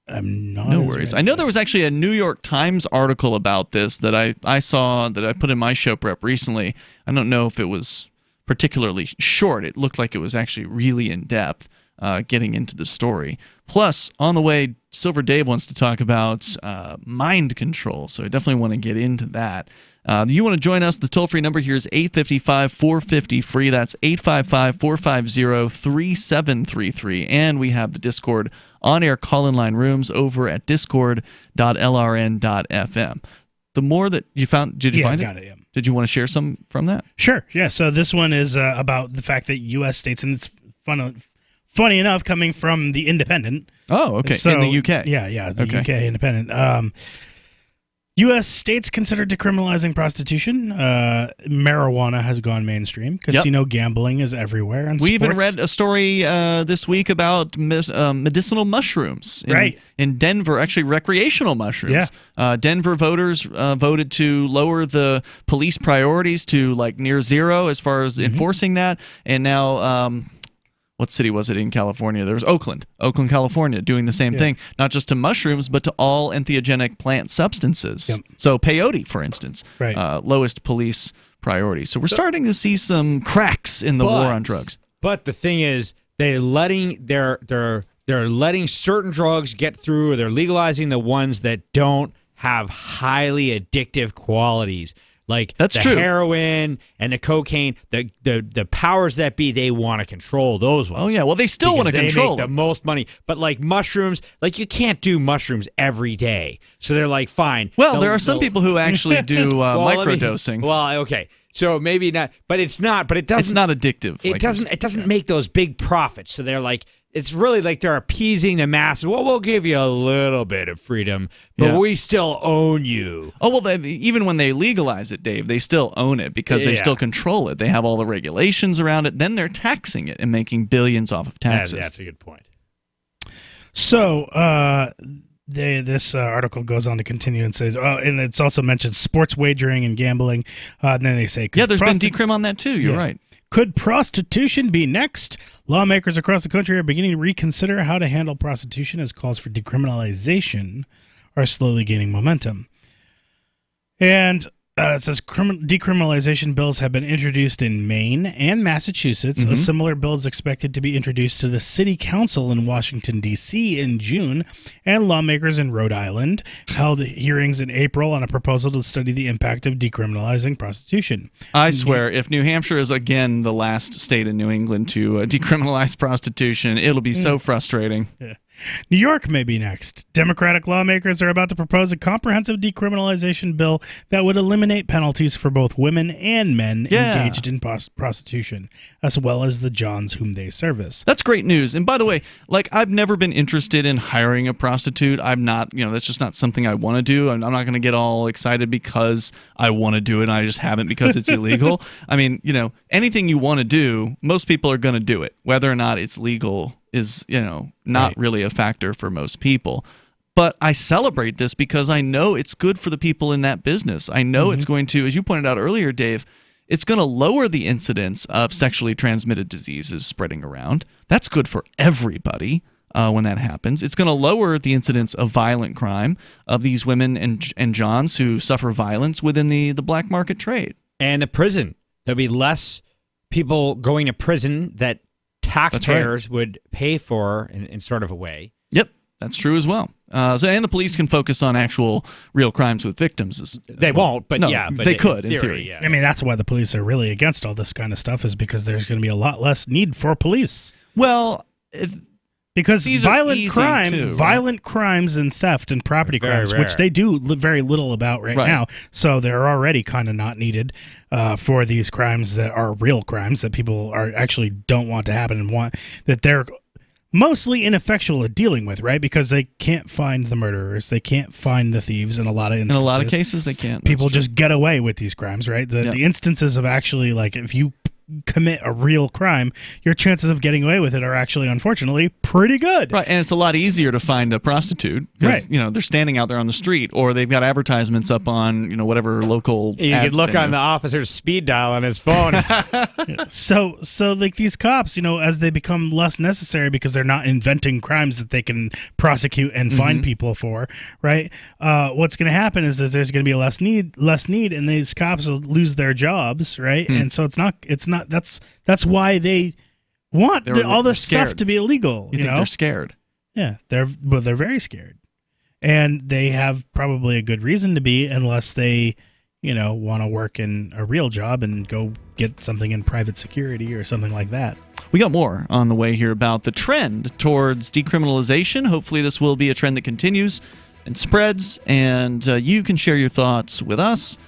I'm not. No worries. I know there was actually a New York Times article about this that I saw that I put in my show prep recently. I don't know if it was particularly short. It looked like it was actually really in depth, getting into the story. Plus, on the way, Silver Dave wants to talk about mind control, so I definitely want to get into that. You want to join us? The toll-free number here is 855-450-FREE. That's 855-450-3733. And we have the Discord on-air call-in line rooms over at discord.lrn.fm. The more that you found, did you find it? Got it, yeah. Did you want to share some from that? Sure, yeah. So this one is about the fact that U.S. states, and it's funny enough, coming from the Independent. Oh, okay. So, in the UK. Yeah, the UK Independent. U.S. states consider decriminalizing prostitution. Marijuana has gone mainstream. Casino gambling is everywhere. And we even read a story this week about medicinal mushrooms in Denver, actually recreational mushrooms. Yeah. Denver voters voted to lower the police priorities to like near zero as far as enforcing that. And now... what city was it in California? There was Oakland, California, doing the same thing, not just to mushrooms, but to all entheogenic plant substances. Yep. So peyote, for instance, lowest police priority. So we're starting to see some cracks in the war on drugs. But the thing is, they're letting certain drugs get through, or they're legalizing the ones that don't have highly addictive qualities. Like the heroin and the cocaine, the powers that be, they want to control those ones. Oh, yeah. Well, they still want to control them. They make the most money. But like mushrooms, like you can't do mushrooms every day. So they're like, fine. Well, there are some people who actually do microdosing. Okay. So maybe not, but it's not. But it doesn't. It's not addictive. It doesn't make those big profits. So they're like, it's really like they're appeasing the masses. Well, we'll give you a little bit of freedom, but we still own you. Oh, well, even when they legalize it, Dave, they still own it because they still control it. They have all the regulations around it. Then they're taxing it and making billions off of taxes. That's a good point. So, this article goes on to continue and says, and it's also mentioned sports wagering and gambling. And then they say, there's been decrim on that too. You're right. Could prostitution be next? Lawmakers across the country are beginning to reconsider how to handle prostitution as calls for decriminalization are slowly gaining momentum. And it says decriminalization bills have been introduced in Maine and Massachusetts. A similar bill is expected to be introduced to the City Council in Washington, D.C. in June, and lawmakers in Rhode Island held hearings in April on a proposal to study the impact of decriminalizing prostitution. I swear, if New Hampshire is again the last state in New England to decriminalize prostitution, it'll be so frustrating. Yeah. New York may be next. Democratic lawmakers are about to propose a comprehensive decriminalization bill that would eliminate penalties for both women and men engaged in prostitution, as well as the Johns whom they service. That's great news. And by the way, like, I've never been interested in hiring a prostitute. I'm not, that's just not something I want to do. I'm not going to get all excited because I want to do it and I just haven't because it's illegal. I mean, anything you want to do, most people are going to do it. Whether or not it's legal is, not really a factor for most people. But I celebrate this because I know it's good for the people in that business. I know it's going to, as you pointed out earlier, Dave, It's going to lower the incidence of sexually transmitted diseases spreading around. That's good for everybody when that happens. It's going to lower the incidence of violent crime of these women and Johns who suffer violence within the black market trade. And a prison. There'll be less people going to prison that taxpayers would pay for in sort of a way. Yep, that's true as well. And the police can focus on actual real crimes with victims. They won't, but no, yeah. But they could, in theory. Yeah. I mean, that's why the police are really against all this kind of stuff, is because there's going to be a lot less need for police. Well, because violent right? crimes and theft and property crimes, rare. which they do very little about right now, so they're already kind of not needed for these crimes that are real crimes that people are actually don't want to happen and want that they're mostly ineffectual at dealing with, right? Because they can't find the murderers, they can't find the thieves in a lot of instances. In a lot of cases, they can't. People just get away with these crimes, right? The instances of actually, like, if you commit a real crime, your chances of getting away with it are actually, unfortunately, pretty good. Right, and it's a lot easier to find a prostitute because they're standing out there on the street, or they've got advertisements up on whatever local. You could look on the officer's speed dial on his phone. So like these cops, as they become less necessary because they're not inventing crimes that they can prosecute and find people for, right? What's going to happen is that there's going to be less need, and these cops will lose their jobs, right? And so it's not. That's why they want all this stuff to be illegal. You think they're scared? Yeah, they're very scared, and they have probably a good reason to be, unless they, want to work in a real job and go get something in private security or something like that. We got more on the way here about the trend towards decriminalization. Hopefully, this will be a trend that continues and spreads, and you can share your thoughts with us.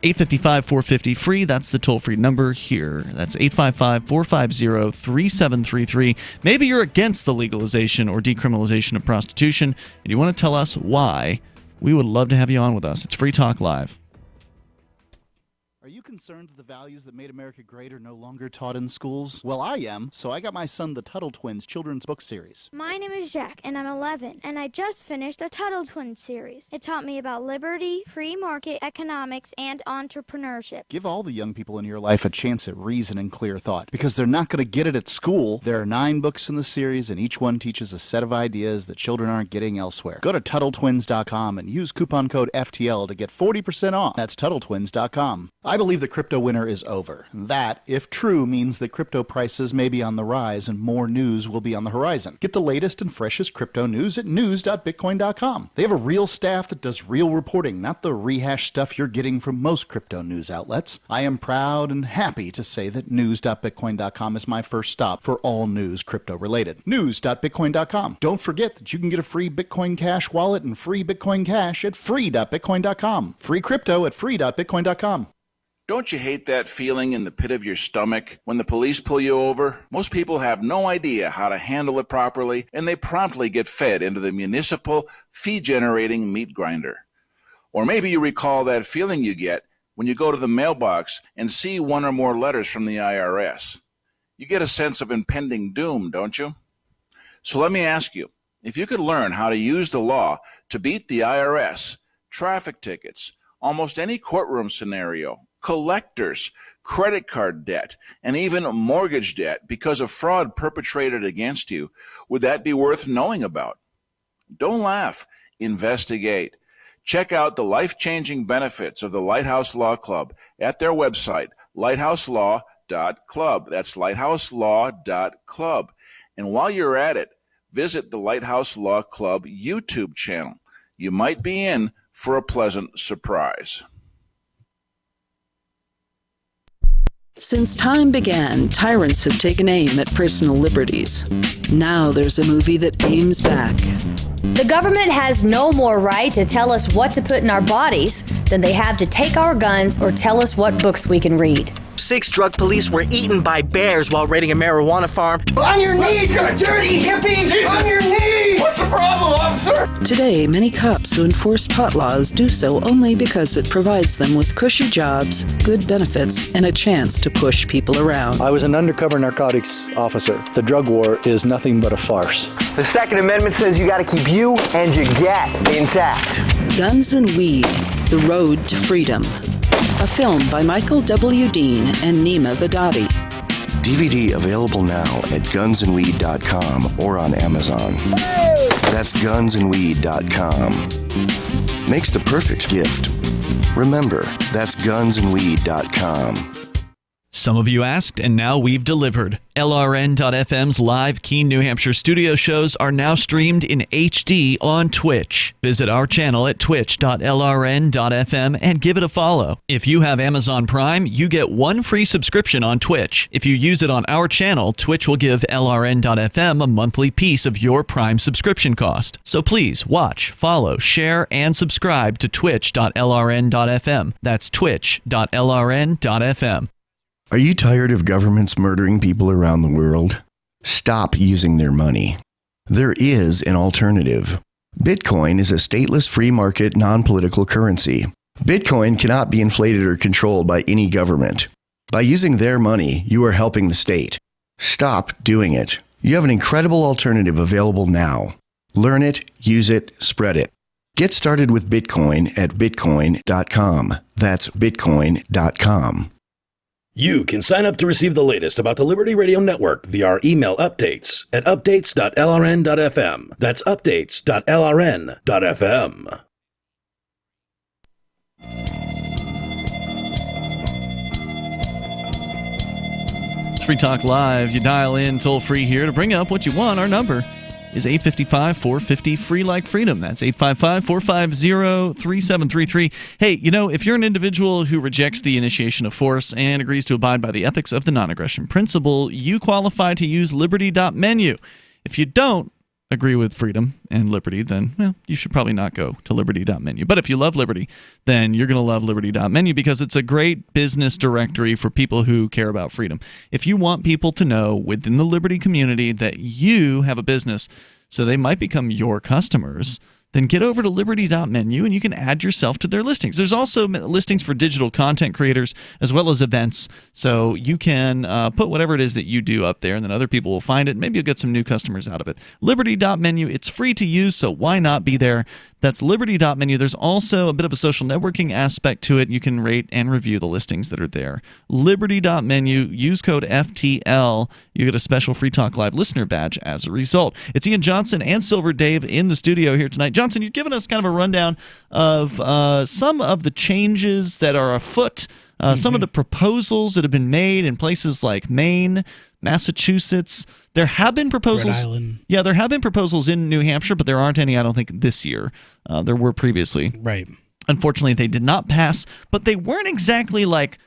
855-450-FREE, that's the toll-free number here. That's 855-450-3733. Maybe you're against the legalization or decriminalization of prostitution, and you want to tell us why. We would love to have you on with us. It's Free Talk Live. Are you concerned that the values that made America great are no longer taught in schools? Well, I am, so I got my son the Tuttle Twins children's book series. My name is Jack, and I'm 11, and I just finished the Tuttle Twins series. It taught me about liberty, free market economics, and entrepreneurship. Give all the young people in your life a chance at reason and clear thought, because they're not going to get it at school. There are 9 books in the series, and each one teaches a set of ideas that children aren't getting elsewhere. Go to TuttleTwins.com and use coupon code FTL to get 40% off. That's TuttleTwins.com. I believe the crypto winter is over. That, if true, means that crypto prices may be on the rise and more news will be on the horizon. Get the latest and freshest crypto news at news.bitcoin.com. They have a real staff that does real reporting, not the rehash stuff you're getting from most crypto news outlets. I am proud and happy to say that news.bitcoin.com is my first stop for all news crypto related. News.bitcoin.com. Don't forget that you can get a free Bitcoin Cash wallet and free Bitcoin Cash at free.bitcoin.com. Free crypto at free.bitcoin.com. Don't you hate that feeling in the pit of your stomach when the police pull you over? Most people have no idea how to handle it properly, and they promptly get fed into the municipal fee-generating meat grinder. Or maybe you recall that feeling you get when you go to the mailbox and see one or more letters from the IRS. You get a sense of impending doom, don't you? So let me ask you, if you could learn how to use the law to beat the IRS, traffic tickets, almost any courtroom scenario, collectors, credit card debt, and even mortgage debt because of fraud perpetrated against you, would that be worth knowing about? Don't laugh. Investigate. Check out the life-changing benefits of the Lighthouse Law Club at their website, lighthouselaw.club. That's lighthouselaw.club. And while you're at it, visit the Lighthouse Law Club YouTube channel. You might be in for a pleasant surprise. Since time began, tyrants have taken aim at personal liberties. Now there's a movie that aims back. The government has no more right to tell us what to put in our bodies than they have to take our guns or tell us what books we can read. 6 drug police were eaten by bears while raiding a marijuana farm. On your knees, you dirty hippie! Jesus. On your knees! What's the problem, officer? Today, many cops who enforce pot laws do so only because it provides them with cushy jobs, good benefits, and a chance to push people around. I was an undercover narcotics officer. The drug war is nothing but a farce. The Second Amendment says you gotta keep you and your gat intact. Guns and Weed, The Road to Freedom. a film by Michael W. Dean and Nima Vadadi. DVD available now at gunsandweed.com or on Amazon. That's gunsandweed.com. Makes the perfect gift. Remember, that's gunsandweed.com. Some of you asked, and now we've delivered. LRN.FM's live Keene, New Hampshire studio shows are now streamed in HD on Twitch. Visit our channel at twitch.lrn.fm and give it a follow. If you have Amazon Prime, you get one free subscription on Twitch. If you use it on our channel, Twitch will give LRN.FM a monthly piece of your Prime subscription cost. So please watch, follow, share, and subscribe to twitch.lrn.fm. That's twitch.lrn.fm. Are you tired of governments murdering people around the world? Stop using their money. There is an alternative. Bitcoin is a stateless free market non-political currency. Bitcoin cannot be inflated or controlled by any government. By using their money, you are helping the state. Stop doing it. You have an incredible alternative available now. Learn it, use it, spread it. Get started with Bitcoin at bitcoin.com. That's bitcoin.com. You can sign up to receive the latest about the Liberty Radio Network via our email updates at updates.lrn.fm. That's updates.lrn.fm. It's Free Talk Live. You dial in toll free here to bring up what you want. Our number is 855-450-FREE like freedom. That's 855-450-3733. Hey, you know, if you're an individual who rejects the initiation of force and agrees to abide by the ethics of the non-aggression principle, you qualify to use liberty.menu. If you don't agree with freedom and liberty, then, well, you should probably not go to liberty.menu. But if you love liberty, then you're going to love liberty.menu because it's a great business directory for people who care about freedom. If you want people to know within the liberty community that you have a business so they might become your customers, then get over to liberty.menu and you can add yourself to their listings. There's also listings for digital content creators as well as events. So you can put whatever it is that you do up there and then other people will find it. And maybe you'll get some new customers out of it. Liberty.menu, it's free to use, so why not be there? That's liberty.menu. There's also a bit of a social networking aspect to it. You can rate and review the listings that are there. Liberty.menu, use code FTL. You get a special Free Talk Live listener badge as a result. It's Ian Johnson and Silver Dave in the studio here tonight. Johnson, you've given us kind of a rundown of some of the changes that are afoot, some of the proposals that have been made in places like Maine, Massachusetts. There have been proposals. Rhode Island. Yeah, there have been proposals in New Hampshire, but there aren't any, I don't think, this year. There were previously. Right. Unfortunately, they did not pass, but they weren't exactly like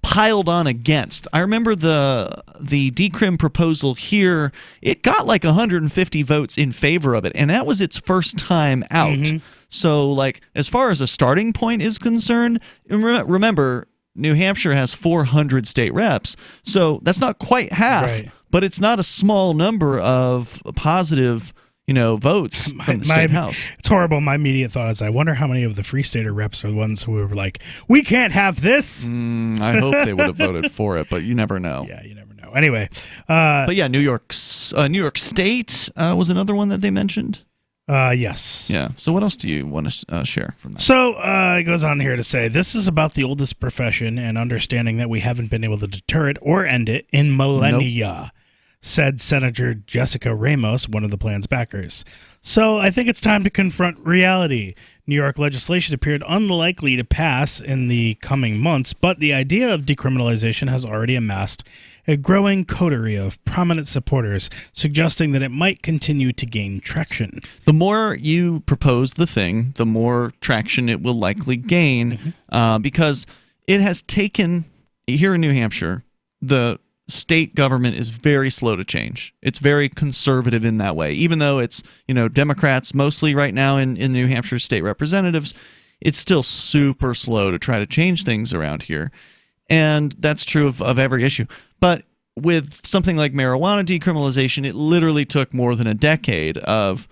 piled on against. I remember the Decrim proposal here, it got like 150 votes in favor of it, and that was its first time out. So, like, as far as a starting point is concerned, remember, New Hampshire has 400 state reps, so that's not quite half, but it's not a small number of positive, votes from the state house. It's horrible. My immediate thought is, I wonder how many of the Free Stater reps are the ones who were like, we can't have this. I hope they would have voted for it, but you never know. Yeah, you never know. Anyway. But yeah, New York State was another one that they mentioned. Yes. Yeah. So what else do you want to share from that? So it goes on here to say, this is about the oldest profession and understanding that we haven't been able to deter it or end it in millennia, said Senator Jessica Ramos, one of the plan's backers. So I think it's time to confront reality. New York legislation appeared unlikely to pass in the coming months, but the idea of decriminalization has already amassed a growing coterie of prominent supporters, suggesting that it might continue to gain traction. The more you propose the thing, the more traction it will likely gain, because it has taken, here in New Hampshire, the state government is very slow to change. It's very conservative in that way. Even though it's, Democrats mostly right now in New Hampshire state representatives, it's still super slow to try to change things around here. And that's true of every issue. But with something like marijuana decriminalization, it literally took more than a decade of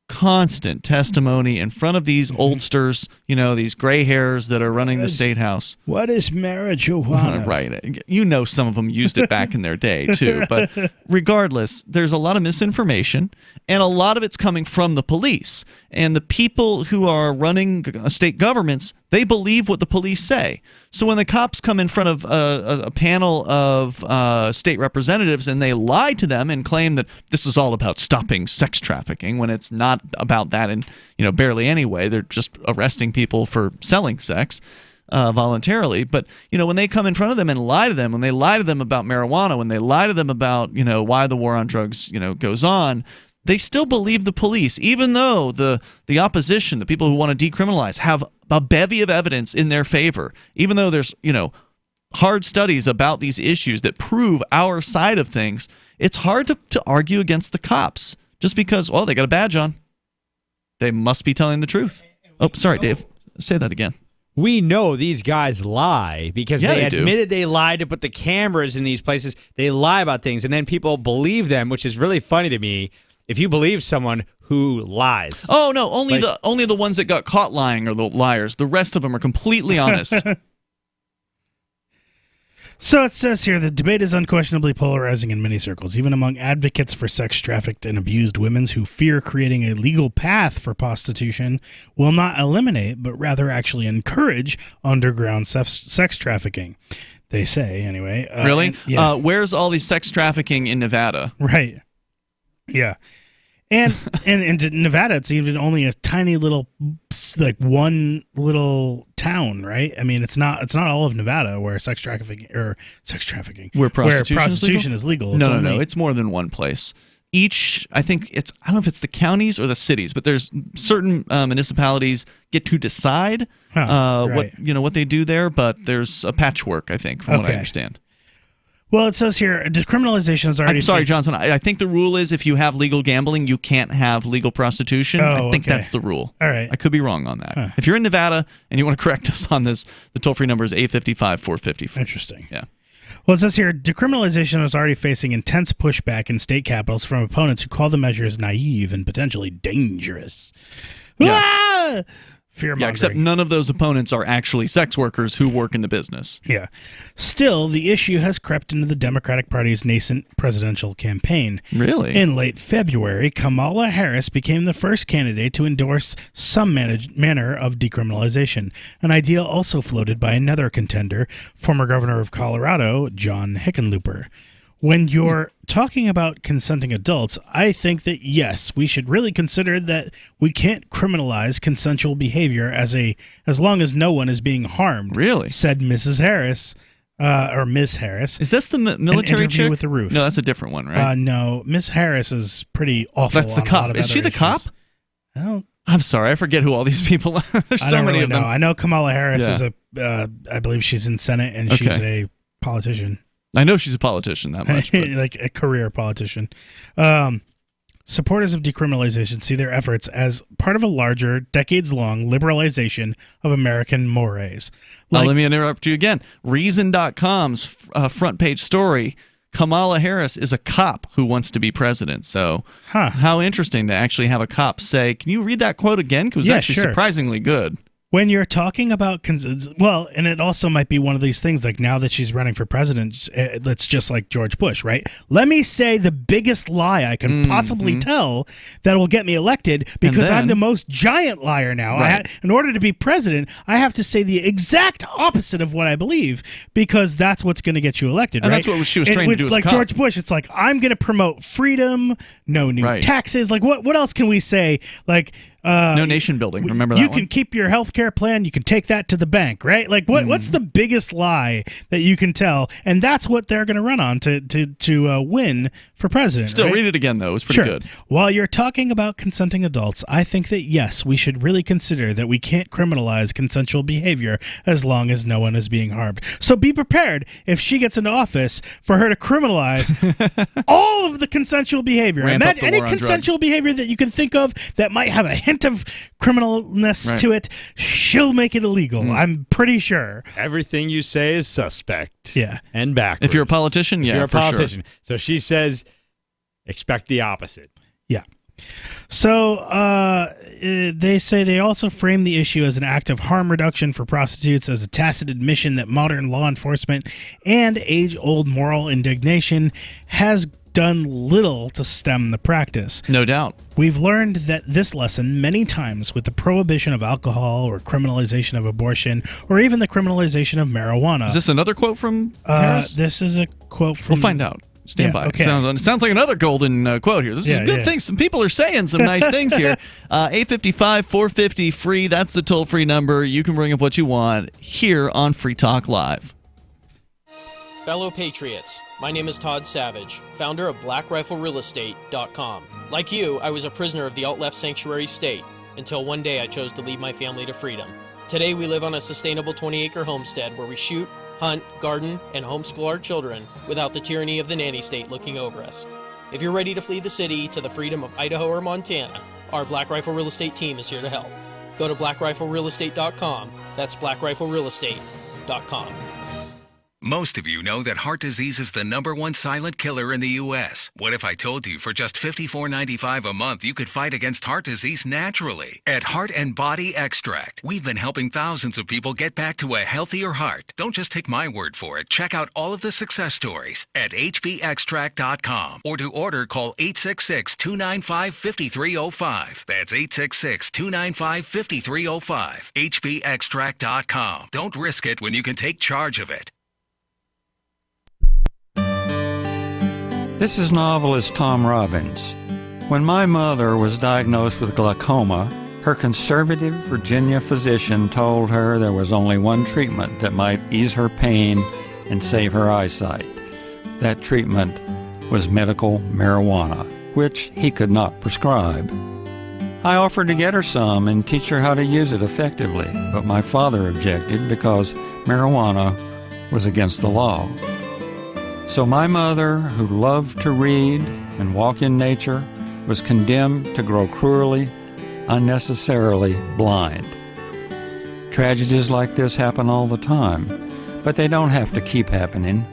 constant testimony in front of these oldsters, these gray hairs that are running the state house. What is marijuana? Right. Some of them used it back in their day, too. But regardless, there's a lot of misinformation, and a lot of it's coming from the police. And the people who are running state governments, They believe what the police say. So when the cops come in front of a panel of state representatives and they lie to them and claim that this is all about stopping sex trafficking, when it's not about that in barely any way, they're just arresting people for selling sex voluntarily. But when they come in front of them and lie to them, when they lie to them about marijuana, when they lie to them about why the war on drugs goes on, they still believe the police, even though the opposition, the people who want to decriminalize, have a bevy of evidence in their favor, even though there's hard studies about these issues that prove our side of things. It's hard to argue against the cops just because, well, they got a badge on. They must be telling the truth. Oh, sorry, Dave. Say that again. We know these guys lie because they do. admitted they lied to put the cameras in these places. They lie about things, and then people believe them, which is really funny to me. If you believe someone who lies. Oh, no, only the ones that got caught lying are the liars. The rest of them are completely honest. So it says here, the debate is unquestionably polarizing in many circles, even among advocates for sex trafficked and abused women who fear creating a legal path for prostitution will not eliminate, but rather actually encourage underground sex trafficking. They say, anyway. Really? Where's all these sex trafficking in Nevada? Right. Yeah. And in Nevada, it's even only a tiny little, like one little town, right? I mean, it's not all of Nevada where sex trafficking, where prostitution is legal. No. It's more than one place. Each, I don't know if it's the counties or the cities, but there's certain municipalities get to decide what they do there. But there's a patchwork, I think, from what I understand. Well, it says here, decriminalization is already... I'm sorry, Johnson. I think the rule is if you have legal gambling, you can't have legal prostitution. I think that's the rule. All right. I could be wrong on that. If you're in Nevada and you want to correct us on this, the toll-free number is 855-450. Interesting. Yeah. Well, it says here, decriminalization is already facing intense pushback in state capitals from opponents who call the measures naive and potentially dangerous. Yeah. Ah! Fear-mongering. Yeah, except none of those opponents are actually sex workers who work in the business. Yeah. Still, the issue has crept into the Democratic Party's nascent presidential campaign. Really? In late February, Kamala Harris became the first candidate to endorse some manner of decriminalization, an idea also floated by another contender, former governor of Colorado, John Hickenlooper. When you're talking about consenting adults, I think that, yes, we should really consider that we can't criminalize consensual behavior as long as no one is being harmed. Really? Said Mrs. Harris, or Ms. Harris. Is this the military chick? With the roof. No, that's a different one, right? No, Miss Harris is pretty awful. That's the cop. Is she the cop? I'm sorry, I forget who all these people are. There's so many of them. I know Kamala Harris is I believe she's in Senate and she's a politician. I know she's a politician that much. Like a career politician. Supporters of decriminalization see their efforts as part of a larger, decades-long liberalization of American mores. Let me interrupt you again. Reason.com's front page story, Kamala Harris is a cop who wants to be president. So how interesting to actually have a cop say, can you read that quote again? Because it was actually surprisingly good. When you're talking about, well, and it also might be one of these things, like now that she's running for president, it's just like George Bush, right? Let me say the biggest lie I can possibly tell that will get me elected because I'm the most giant liar now. Right. In order to be president, I have to say the exact opposite of what I believe because that's what's going to get you elected, and right? that's what she was trying to do as a cop. George Bush, it's like, I'm going to promote freedom, no new taxes. Like, what else can we say? Like... no nation building. Remember that you can keep your health care plan. You can take that to the bank, right? Like, what's the biggest lie that you can tell? And that's what they're going to run on to win for president. Still, right? read it again, though. It was pretty good. While you're talking about consenting adults, I think that, yes, we should really consider that we can't criminalize consensual behavior as long as no one is being harmed. So be prepared, if she gets into office, for her to criminalize all of the consensual behavior. Imagine any consensual behavior that you can think of that might have a hint of criminalness to it, she'll make it illegal. I'm pretty sure. Everything you say is suspect. Yeah. And backwards. If you're a politician, If you're a politician. Sure. So she says, expect the opposite. Yeah. So they say they also frame the issue as an act of harm reduction for prostitutes, as a tacit admission that modern law enforcement and age-old moral indignation has done little to stem the practice. No doubt. We've learned that this lesson many times with the prohibition of alcohol or criminalization of abortion or even the criminalization of marijuana. Is this another quote from Harris? This is a quote from... We'll find out. Stand by. Okay. Sounds like another golden quote here. This is a good thing. Some people are saying some nice things here. 855-450-FREE. That's the toll-free number. You can bring up what you want here on Free Talk Live. Fellow Patriots, my name is Todd Savage, founder of BlackRifleRealEstate.com. Like you, I was a prisoner of the alt-left sanctuary state until one day I chose to lead my family to freedom. Today we live on a sustainable 20-acre homestead where we shoot, hunt, garden, and homeschool our children without the tyranny of the nanny state looking over us. If you're ready to flee the city to the freedom of Idaho or Montana, our Black Rifle Real Estate team is here to help. Go to BlackRifleRealEstate.com. That's BlackRifleRealEstate.com. Most of you know that heart disease is the #1 silent killer in the U.S. What if I told you for just $54.95 a month you could fight against heart disease naturally? At Heart and Body Extract, we've been helping thousands of people get back to a healthier heart. Don't just take my word for it. Check out all of the success stories at hbextract.com or to order, call 866-295-5305. That's 866-295-5305. hbextract.com. Don't risk it when you can take charge of it. This is novelist Tom Robbins. When my mother was diagnosed with glaucoma, her conservative Virginia physician told her there was only one treatment that might ease her pain and save her eyesight. That treatment was medical marijuana, which he could not prescribe. I offered to get her some and teach her how to use it effectively, but my father objected because marijuana was against the law. So my mother, who loved to read and walk in nature, was condemned to grow cruelly, unnecessarily blind. Tragedies like this happen all the time, but they don't have to keep happening.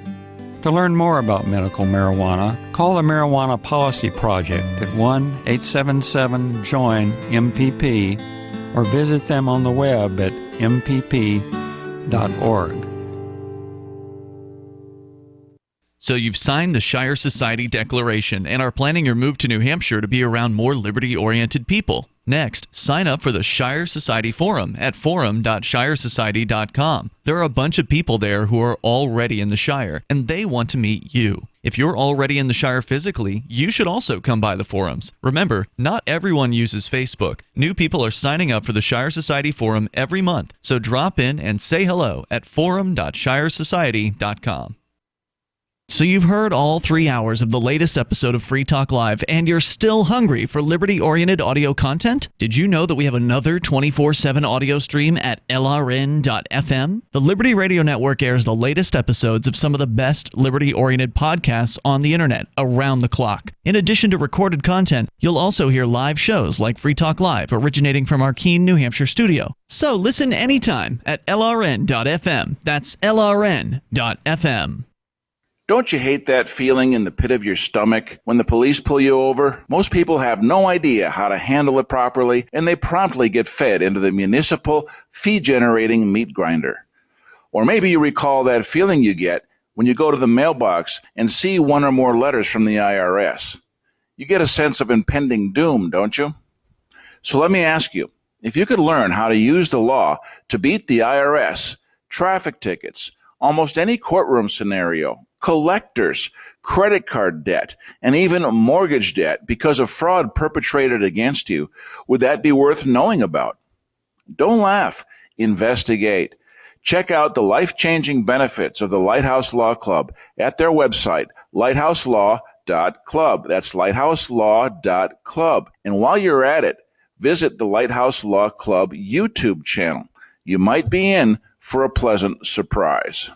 To learn more about medical marijuana, call the Marijuana Policy Project at 1-877-JOIN-MPP or visit them on the web at mpp.org. So you've signed the Shire Society Declaration and are planning your move to New Hampshire to be around more liberty-oriented people. Next, sign up for the Shire Society Forum at forum.shiresociety.com. There are a bunch of people there who are already in the Shire, and they want to meet you. If you're already in the Shire physically, you should also come by the forums. Remember, not everyone uses Facebook. New people are signing up for the Shire Society Forum every month, so drop in and say hello at forum.shiresociety.com. So you've heard all 3 hours of the latest episode of Free Talk Live, and you're still hungry for liberty-oriented audio content? Did you know that we have another 24/7 audio stream at LRN.FM? The Liberty Radio Network airs the latest episodes of some of the best liberty-oriented podcasts on the internet around the clock. In addition to recorded content, you'll also hear live shows like Free Talk Live, originating from our Keene, New Hampshire studio. So listen anytime at LRN.FM. That's LRN.FM. Don't you hate that feeling in the pit of your stomach when the police pull you over? Most people have no idea how to handle it properly, and they promptly get fed into the municipal fee-generating meat grinder. Or maybe you recall that feeling you get when you go to the mailbox and see one or more letters from the IRS. You get a sense of impending doom, don't you? So let me ask you, if you could learn how to use the law to beat the IRS, traffic tickets, almost any courtroom scenario, collectors, credit card debt, and even mortgage debt because of fraud perpetrated against you, would that be worth knowing about? Don't laugh. Investigate. Check out the life-changing benefits of the Lighthouse Law Club at their website, lighthouselaw.club. That's lighthouselaw.club. And while you're at it, visit the Lighthouse Law Club YouTube channel. You might be in for a pleasant surprise.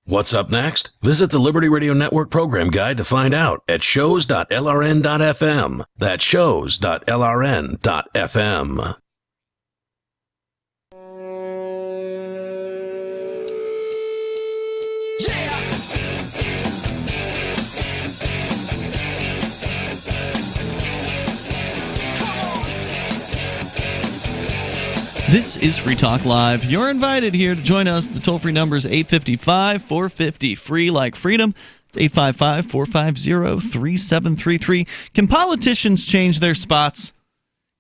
What's up next? Visit the Liberty Radio Network program guide to find out at shows.lrn.fm. That's shows.lrn.fm. This is Free Talk Live. You're invited here to join us. The toll-free number is 855-450-FREE like freedom. It's 855-450-3733. Can politicians change their spots?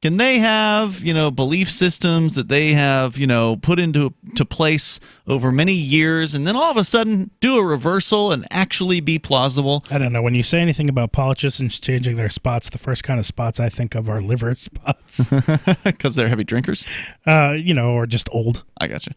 Can they have, belief systems that they have, put into place over many years and then all of a sudden do a reversal and actually be plausible? I don't know. When you say anything about politicians changing their spots, the first kind of spots I think of are liver spots. Because they're heavy drinkers? Or just old. I gotcha.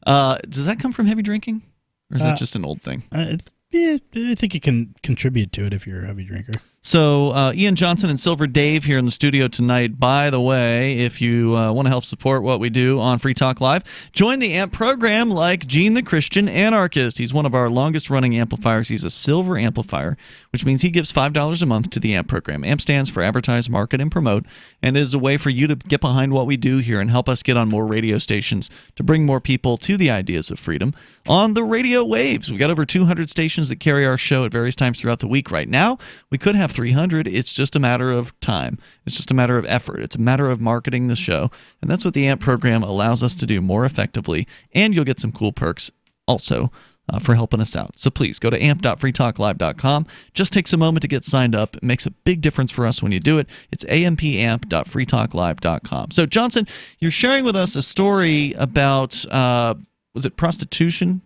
Does that come from heavy drinking? Or is that just an old thing? I think you can contribute to it if you're a heavy drinker. So Ian Johnson and Silver Dave here in the studio tonight. By the way, if you want to help support what we do on Free Talk Live, join the AMP program like Gene the Christian Anarchist. He's one of our longest-running amplifiers. He's a silver amplifier, which means he gives $5 a month to the AMP program. AMP stands for Advertise, Market, and Promote, and is a way for you to get behind what we do here and help us get on more radio stations to bring more people to the ideas of freedom on the radio waves. We've got over 200 stations that carry our show at various times throughout the week. Right now, we could have 300. It's just a matter of time. It's just a matter of effort. It's a matter of marketing the show. And that's what the AMP program allows us to do more effectively. And you'll get some cool perks also for helping us out. So please go to amp.freetalklive.com. Just takes a moment to get signed up. It makes a big difference for us when you do it. It's ampamp.freetalklive.com. So Johnson, you're sharing with us a story about, was it prostitution?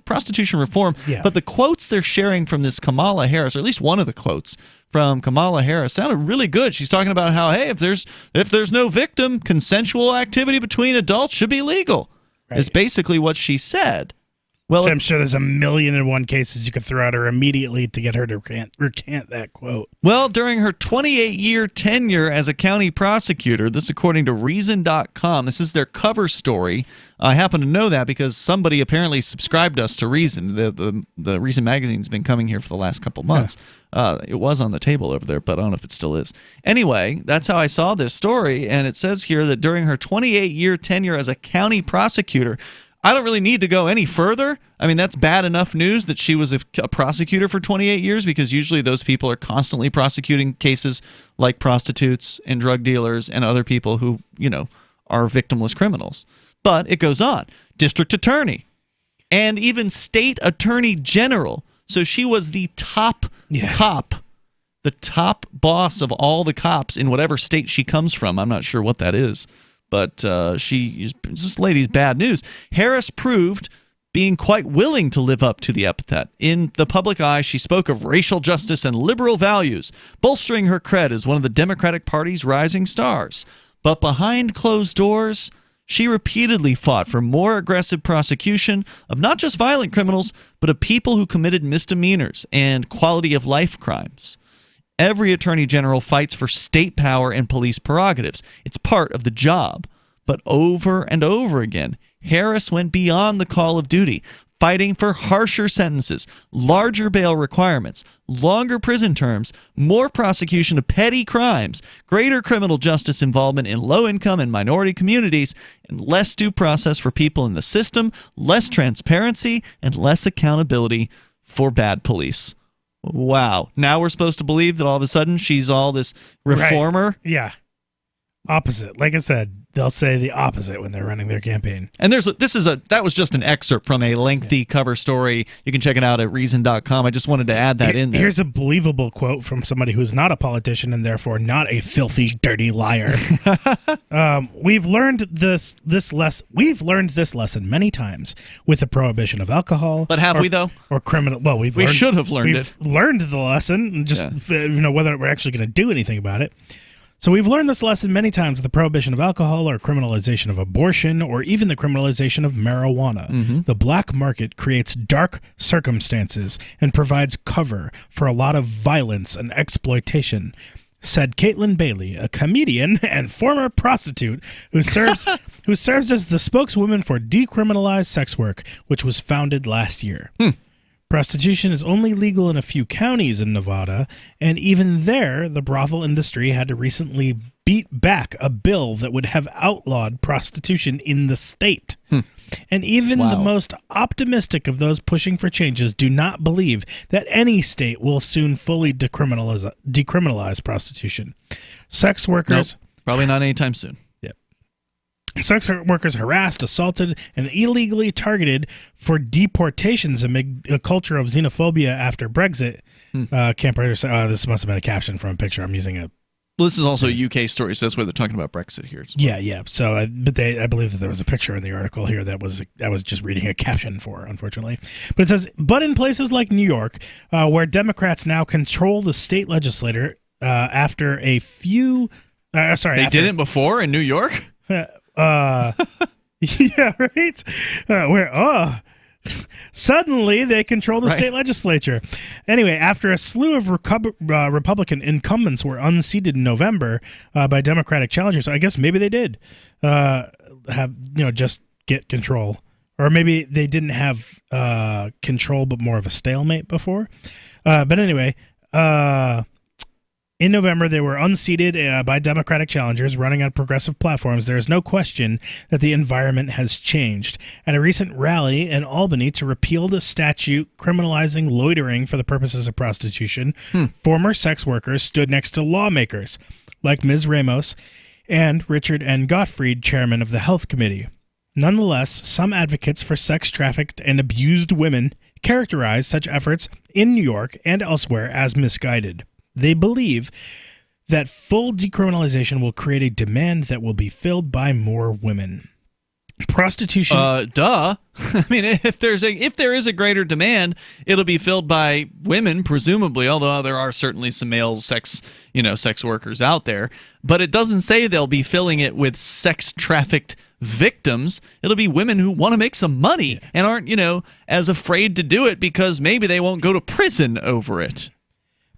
Prostitution reform, but the quotes they're sharing from this Kamala Harris, or at least one of the quotes from Kamala Harris, sounded really good. She's talking about how, hey, if there's no victim, consensual activity between adults should be legal. Right. Is basically what she said. Well, I'm sure there's 1,000,001 cases you could throw at her immediately to get her to recant that quote. Well, during her 28-year tenure as a county prosecutor, this according to Reason.com, this is their cover story. I happen to know that because somebody apparently subscribed us to Reason. The Reason magazine's been coming here for the last couple months. It was on the table over there, but I don't know if it still is. Anyway, that's how I saw this story, and it says here that during her 28-year tenure as a county prosecutor, I don't really need to go any further. I mean, that's bad enough news that she was a prosecutor for 28 years because usually those people are constantly prosecuting cases like prostitutes and drug dealers and other people who, are victimless criminals. But it goes on. District attorney and even state attorney general. So she was the top cop, the top boss of all the cops in whatever state she comes from. I'm not sure what that is. But this lady's bad news. Harris proved being quite willing to live up to the epithet. In the public eye, she spoke of racial justice and liberal values, bolstering her cred as one of the Democratic Party's rising stars. But behind closed doors, she repeatedly fought for more aggressive prosecution of not just violent criminals, but of people who committed misdemeanors and quality-of-life crimes. Every attorney general fights for state power and police prerogatives. It's part of the job. But over and over again, Harris went beyond the call of duty, fighting for harsher sentences, larger bail requirements, longer prison terms, more prosecution of petty crimes, greater criminal justice involvement in low-income and minority communities, and less due process for people in the system, less transparency, and less accountability for bad police. Wow. Now we're supposed to believe that all of a sudden she's all this reformer? Right. Yeah. Opposite. Like I said, they'll say the opposite when they're running their campaign. And that was just an excerpt from a lengthy cover story. You can check it out at Reason.com. I just wanted to add that in there. Here's a believable quote from somebody who's not a politician and therefore not a filthy, dirty liar. We've learned this lesson many times with the prohibition of alcohol. But have we though? Or criminal? Well, we should have learned it. Learned the lesson, just whether we're actually going to do anything about it. So we've learned this lesson many times with the prohibition of alcohol or criminalization of abortion or even the criminalization of marijuana. Mm-hmm. The black market creates dark circumstances and provides cover for a lot of violence and exploitation, said Caitlin Bailey, a comedian and former prostitute who serves as the spokeswoman for Decriminalize Sex Work, which was founded last year. Prostitution is only legal in a few counties in Nevada, and even there, the brothel industry had to recently beat back a bill that would have outlawed prostitution in the state. And even the most optimistic of those pushing for changes do not believe that any state will soon fully decriminalize prostitution. Sex workers... Nope, probably not anytime soon. Sex workers harassed, assaulted, and illegally targeted for deportations amid a culture of xenophobia after Brexit. Camper, this must have been a caption from a picture. I'm using a. Well, this is also a UK story, so that's why they're talking about Brexit here. Yeah. So, I believe that there was a picture in the article here that I was just reading a caption for, unfortunately. But it says, but in places like New York, where Democrats now control the state legislature after a few. They did it before in New York. Yeah, right. Suddenly they control the state legislature. Anyway, after a slew of Republican incumbents were unseated in November by Democratic challengers, I guess maybe they did just get control, or maybe they didn't have control but more of a stalemate before. But anyway. In November, they were unseated by Democratic challengers running on progressive platforms. There is no question that the environment has changed. At a recent rally in Albany to repeal the statute criminalizing loitering for the purposes of prostitution, former sex workers stood next to lawmakers like Ms. Ramos and Richard N. Gottfried, chairman of the Health Committee. Nonetheless, some advocates for sex trafficked and abused women characterize such efforts in New York and elsewhere as misguided. They believe that full decriminalization will create a demand that will be filled by more women. Prostitution. Duh. I mean, if there is a greater demand, it'll be filled by women, presumably. Although there are certainly some male sex workers out there, but it doesn't say they'll be filling it with sex trafficked victims. It'll be women who want to make some money and aren't, as afraid to do it because maybe they won't go to prison over it.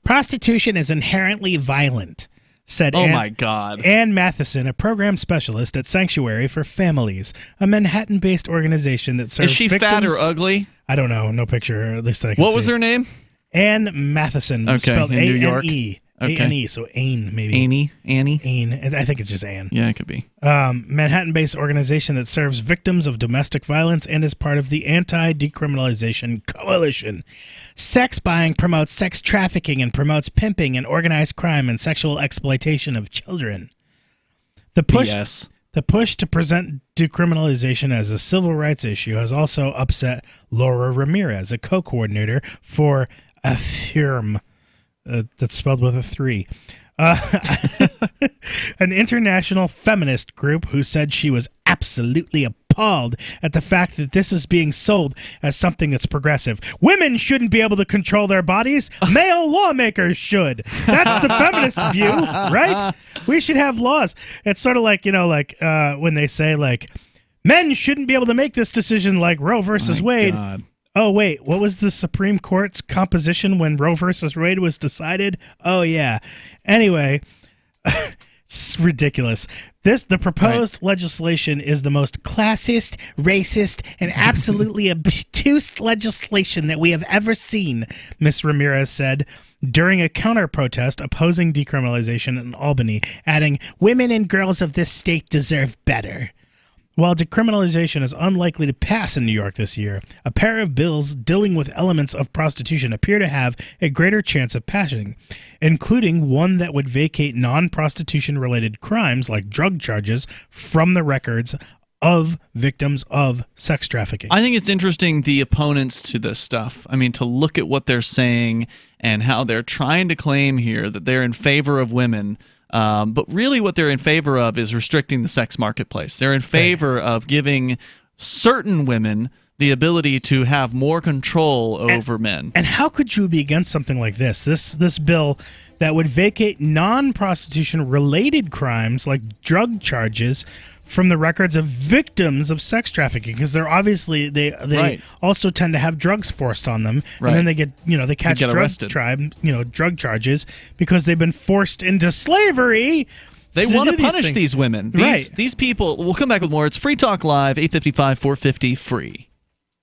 Prostitution is inherently violent, said my God. Ann Matheson, a program specialist at Sanctuary for Families, a Manhattan-based organization that serves Is she victims. fat or ugly? I don't know. No picture, at least that I can see. What was her name? Ann Matheson, spelled in New York. A-N-E. Okay. A-N-E, so Ain, maybe. Annie? Ain. I think it's just Ann. Yeah, it could be. Manhattan-based organization that serves victims of domestic violence and is part of the Anti-Decriminalization Coalition. Sex buying promotes sex trafficking and promotes pimping and organized crime and sexual exploitation of children. The push to present decriminalization as a civil rights issue has also upset Laura Ramirez, a co-coordinator for AFIRM. That's spelled with a 3. An international feminist group who said she was absolutely appalled at the fact that this is being sold as something that's progressive. Women shouldn't be able to control their bodies. Male lawmakers should. That's the feminist view, right? We should have laws. It's sort of like, when they say, men shouldn't be able to make this decision like Roe versus Wade. God. Oh, wait, what was the Supreme Court's composition when Roe versus Wade was decided? Oh, yeah. Anyway, it's ridiculous. The proposed legislation is the most classist, racist, and absolutely obtuse legislation that we have ever seen, Ms. Ramirez said during a counter-protest opposing decriminalization in Albany, adding, "Women and girls of this state deserve better." While decriminalization is unlikely to pass in New York this year, a pair of bills dealing with elements of prostitution appear to have a greater chance of passing, including one that would vacate non-prostitution related crimes like drug charges from the records of victims of sex trafficking. I think it's interesting, the opponents to this stuff. I mean, to look at what they're saying and how they're trying to claim here that they're in favor of women. But really what they're in favor of is restricting the sex marketplace. They're in favor of giving certain women the ability to have more control over men. And how could you be against something like this? This bill that would vacate non-prostitution related crimes like drug charges from the records of victims of sex trafficking, because they're obviously they also tend to have drugs forced on them, and then they get they catch drug charges because they've been forced into slavery. They want to punish these women. These people. We'll come back with more. It's Free Talk Live, 855-450 free.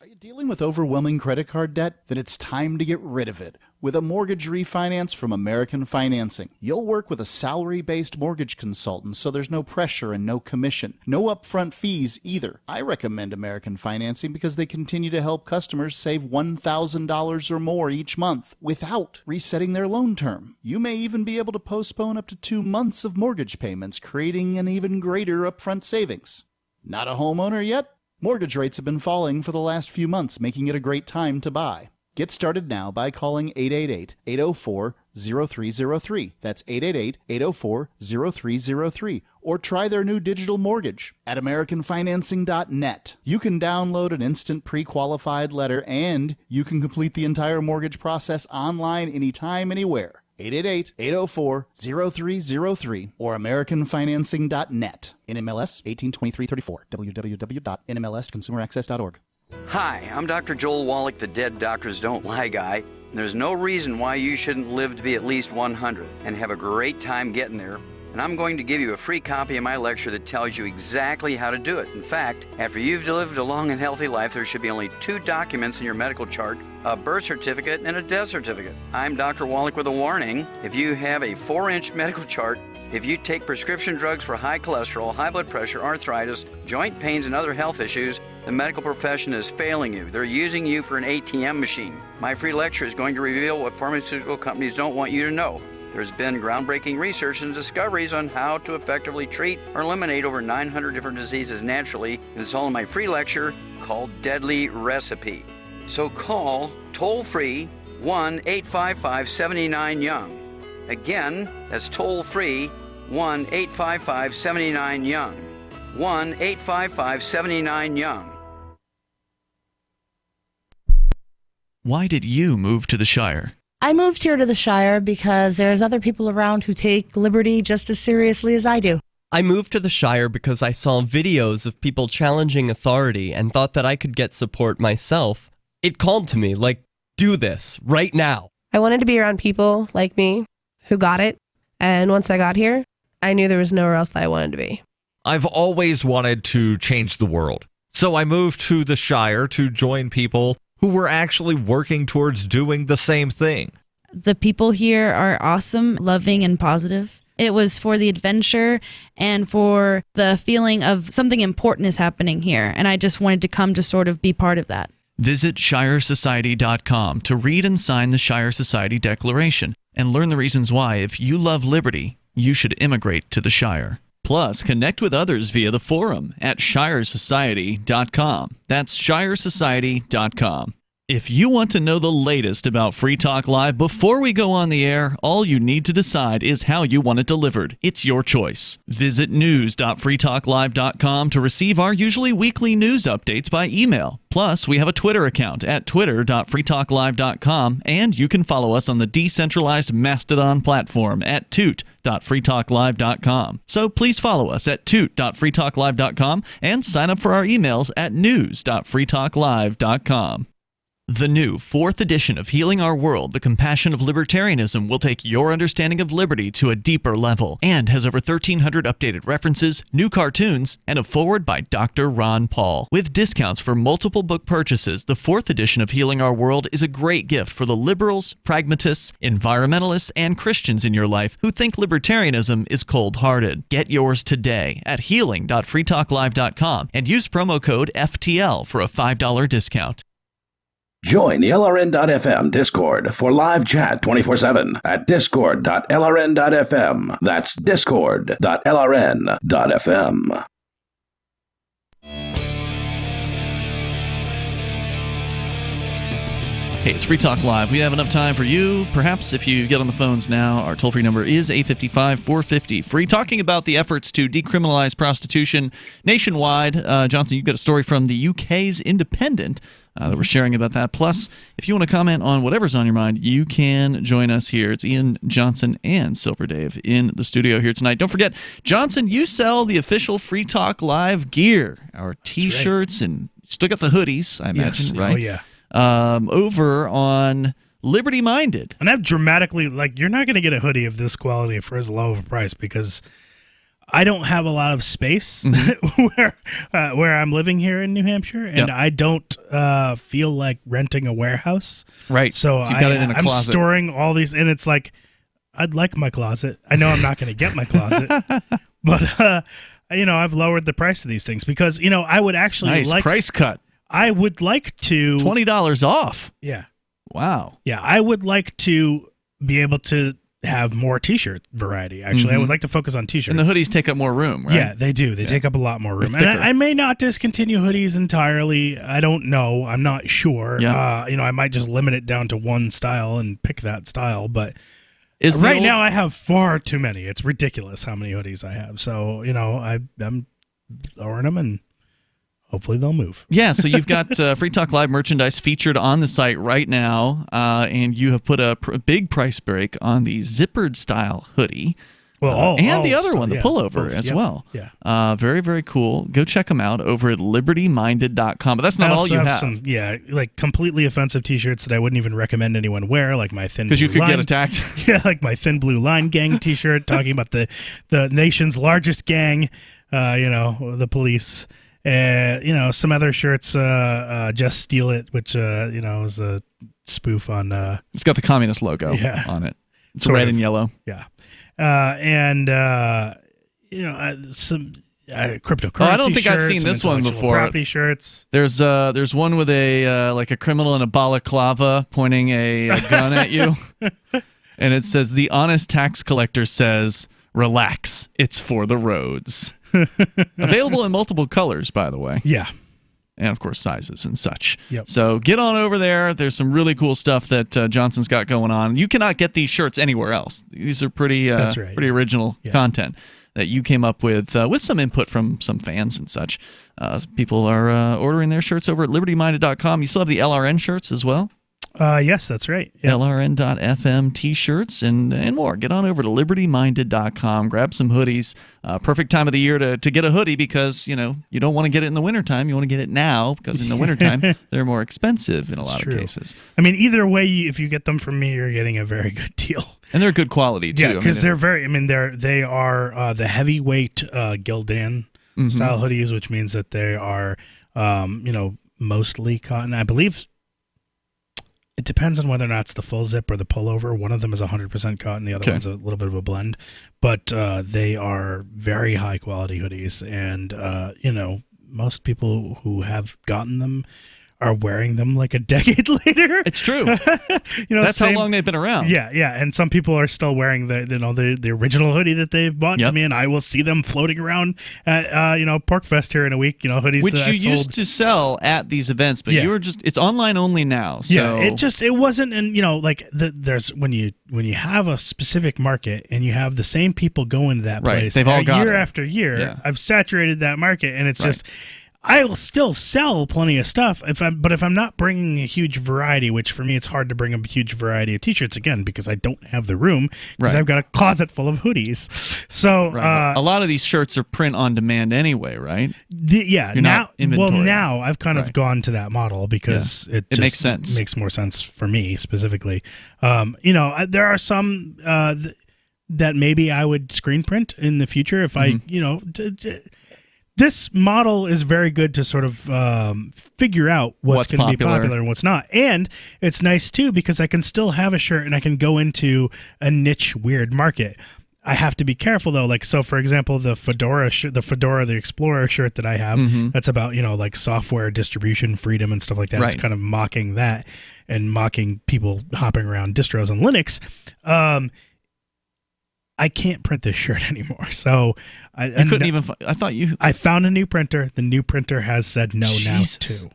Are you dealing with overwhelming credit card debt? Then it's time to get rid of it with a mortgage refinance from American Financing. You'll work with a salary-based mortgage consultant, so there's no pressure and no commission. No upfront fees either. I recommend American Financing because they continue to help customers save $1,000 or more each month without resetting their loan term. You may even be able to postpone up to 2 months of mortgage payments, creating an even greater upfront savings. Not a homeowner yet? Mortgage rates have been falling for the last few months, making it a great time to buy. Get started now by calling 888-804-0303. That's 888-804-0303. Or try their new digital mortgage at AmericanFinancing.net. You can download an instant pre-qualified letter, and you can complete the entire mortgage process online anytime, anywhere. 888-804-0303 or AmericanFinancing.net. NMLS 182334. www.nmlsconsumeraccess.org. Hi, I'm Dr. Joel Wallach, the Dead Doctors Don't Lie guy. There's no reason why you shouldn't live to be at least 100 and have a great time getting there. And I'm going to give you a free copy of my lecture that tells you exactly how to do it. In fact, after you've lived a long and healthy life, there should be only 2 documents in your medical chart, a birth certificate and a death certificate. I'm Dr. Wallach with a warning. If you have a 4-inch medical chart, if you take prescription drugs for high cholesterol, high blood pressure, arthritis, joint pains, and other health issues, the medical profession is failing you. They're using you for an ATM machine. My free lecture is going to reveal what pharmaceutical companies don't want you to know. There's been groundbreaking research and discoveries on how to effectively treat or eliminate over 900 different diseases naturally, and it's all in my free lecture called Deadly Recipe. So call toll-free 1-855-79-YOUNG. Again, that's toll-free 1-855-79-YOUNG. 1-855-79-YOUNG. Why did you move to the Shire? I moved here to the Shire because there's other people around who take liberty just as seriously as I do. I moved to the Shire because I saw videos of people challenging authority and thought that I could get support myself. It called to me, like, do this, right now. I wanted to be around people like me who got it, and once I got here, I knew there was nowhere else that I wanted to be. I've always wanted to change the world, so I moved to the Shire to join people who were actually working towards doing the same thing. The people here are awesome, loving, and positive. It was for the adventure and for the feeling of something important is happening here, and I just wanted to come to sort of be part of that. Visit ShireSociety.com to read and sign the Shire Society Declaration and learn the reasons why, if you love liberty, you should immigrate to the Shire. Plus, connect with others via the forum at ShireSociety.com. That's ShireSociety.com. If you want to know the latest about Free Talk Live before we go on the air, all you need to decide is how you want it delivered. It's your choice. Visit news.freetalklive.com to receive our usually weekly news updates by email. Plus, we have a Twitter account at twitter.freetalklive.com, and you can follow us on the decentralized Mastodon platform at toot.freetalklive.com. So please follow us at toot.freetalklive.com and sign up for our emails at news.freetalklive.com. The new 4th edition of Healing Our World, The Compassion of Libertarianism, will take your understanding of liberty to a deeper level and has over 1,300 updated references, new cartoons, and a foreword by Dr. Ron Paul. With discounts for multiple book purchases, the 4th edition of Healing Our World is a great gift for the liberals, pragmatists, environmentalists, and Christians in your life who think libertarianism is cold-hearted. Get yours today at healing.freetalklive.com and use promo code FTL for a $5 discount. Join the LRN.FM Discord for live chat 24/7 at discord.lrn.fm. That's discord.lrn.fm. Hey, it's Free Talk Live. We have enough time for you. Perhaps if you get on the phones now, our toll-free number is 855-450-FREE. Talking about the efforts to decriminalize prostitution nationwide. Johnson, you've got a story from the UK's Independent that we're sharing about that. Plus, if you want to comment on whatever's on your mind, you can join us here. It's Ian, Johnson, and Silver Dave in the studio here tonight. Don't forget, Johnson, you sell the official Free Talk Live gear, our T-shirts, and still got the hoodies, I imagine, right? Oh, yeah. Over on Liberty Minded. And I've dramatically, like, you're not going to get a hoodie of this quality for as low of a price because I don't have a lot of space where I'm living here in New Hampshire, and I don't feel like renting a warehouse. Right. So you've got it in a closet. I'm storing all these, and it's like, I'd like my closet. I know I'm not going to get my closet, but, I've lowered the price of these things because, I would actually nice price cut. I would like to... $20 off. Yeah. Wow. Yeah, I would like to be able to have more T-shirt variety. Actually, I would like to focus on T-shirts. And the hoodies take up more room, right? Yeah, they do. They take up a lot more room. And I may not discontinue hoodies entirely. I don't know. I'm not sure. Yeah. I might just limit it down to one style and pick that style. But now I have far too many. It's ridiculous how many hoodies I have. So, I'm lowering them and hopefully they'll move. Yeah, so you've got Free Talk Live merchandise featured on the site right now, and you have put a big price break on the zippered style hoodie. Well, and the other one, the pullover as well. Yeah. Very, very cool. Go check them out over at libertyminded.com. But that's not all you have. Some, like completely offensive T-shirts that I wouldn't even recommend anyone wear, like my thin. Because you could get attacked. Yeah, like my Thin Blue Line gang T-shirt talking about the nation's largest gang. The police. Some other shirts, Just Steal It, which, is a spoof on... it's got the communist logo on it. It's red and yellow. Yeah. Some cryptocurrency I don't think I've shirts, seen this one before. Property shirts. There's one with a criminal in a balaclava pointing a gun at you. And it says, "The honest tax collector says, relax, it's for the roads." Available in multiple colors, by the way. Yeah. And, of course, sizes and such. Yep. So get on over there. There's some really cool stuff that Johnson's got going on. You cannot get these shirts anywhere else. These are pretty pretty original content that you came up with some input from some fans and such. People are ordering their shirts over at libertyminded.com. You still have the LRN shirts as well? Yes, that's right. Yep. LRN.FM t-shirts and more. Get on over to libertyminded.com. Grab some hoodies. Perfect time of the year to get a hoodie because, you don't want to get it in the wintertime. You want to get it now because in the wintertime, they're more expensive in a lot of cases. I mean, either way, if you get them from me, you're getting a very good deal. And they're good quality, too. Yeah, because they are the heavyweight Gildan style hoodies, which means that they are, mostly cotton. I believe... It depends on whether or not it's the full zip or the pullover. One of them is 100% cotton. The other one's a little bit of a blend. But they are very high quality hoodies. And, most people who have gotten them are wearing them like a decade later. It's true. That's how long they've been around. Yeah, yeah. And some people are still wearing the original hoodie that they've bought to me, and I will see them floating around at Porkfest here in a week. Hoodies which that you I sold. used to sell at these events, but you were it's online only now. So. Yeah, it wasn't, and there's when you have a specific market and you have the same people going to that place, they've all got year after year. Yeah. I've saturated that market, and it's just. I will still sell plenty of stuff if I'm not bringing a huge variety, which for me it's hard to bring a huge variety of T-shirts again because I don't have the room because I've got a closet full of hoodies. So a lot of these shirts are print on demand anyway, right? Now I've kind of gone to that model because it makes sense. Makes more sense for me specifically. There are some that maybe I would screen print in the future if I this model is very good to sort of figure out what's going to be popular and what's not. And it's nice, too, because I can still have a shirt and I can go into a niche, weird market. I have to be careful, though. So, for example, the Fedora the Explorer shirt that I have, that's about, software distribution freedom and stuff like that. It's kind of mocking that and mocking people hopping around distros on Linux. I can't print this shirt anymore. So I couldn't even. I found a new printer. The new printer has said no now too.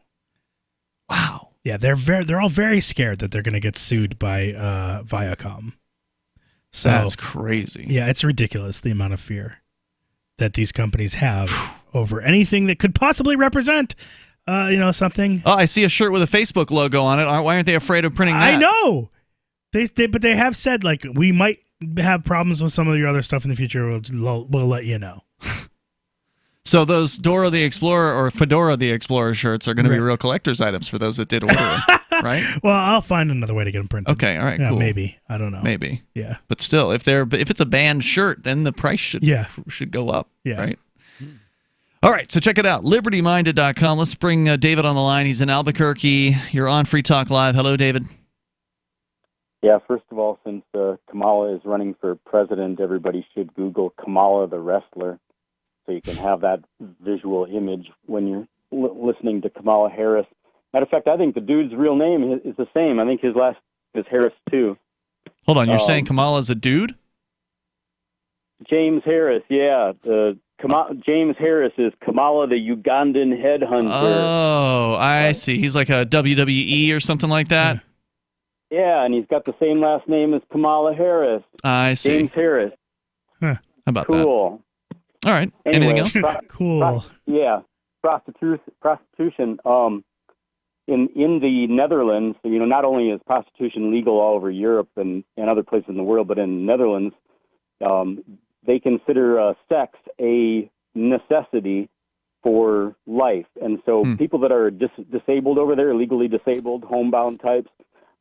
Wow. Yeah, they're all very scared that they're going to get sued by Viacom. So that's crazy. Yeah, it's ridiculous the amount of fear that these companies have over anything that could possibly represent, something. Oh, I see a shirt with a Facebook logo on it. Why aren't they afraid of printing that? I know. But they have said we might have problems with some of your other stuff in the future. We'll let you know. So those Dora the Explorer or Fedora the Explorer shirts are going to be real collector's items for those that did order them, right? Well, I'll find another way to get them printed. Okay, all right, cool. Maybe. I don't know. Maybe. Yeah. But still, if it's a banned shirt, then the price should go up, right? All right, so check it out, libertyminded.com. Let's bring David on the line. He's in Albuquerque. You're on Free Talk Live. Hello, David. Yeah, first of all, since Kamala is running for president, everybody should Google Kamala the wrestler so you can have that visual image when you're listening to Kamala Harris. Matter of fact, I think the dude's real name is the same. I think his last is Harris, too. Hold on, you're saying Kamala's a dude? James Harris, yeah. James Harris is Kamala the Ugandan headhunter. Oh, I see. He's like a WWE or something like that? Yeah, and he's got the same last name as Kamala Harris. I see. James Harris. How about that? Cool. All right. Anyway, Anything else? Cool. Yeah. Prostitution. In the Netherlands, not only is prostitution legal all over Europe and other places in the world, but in the Netherlands, they consider sex a necessity for life. And so people that are disabled over there, legally disabled, homebound types,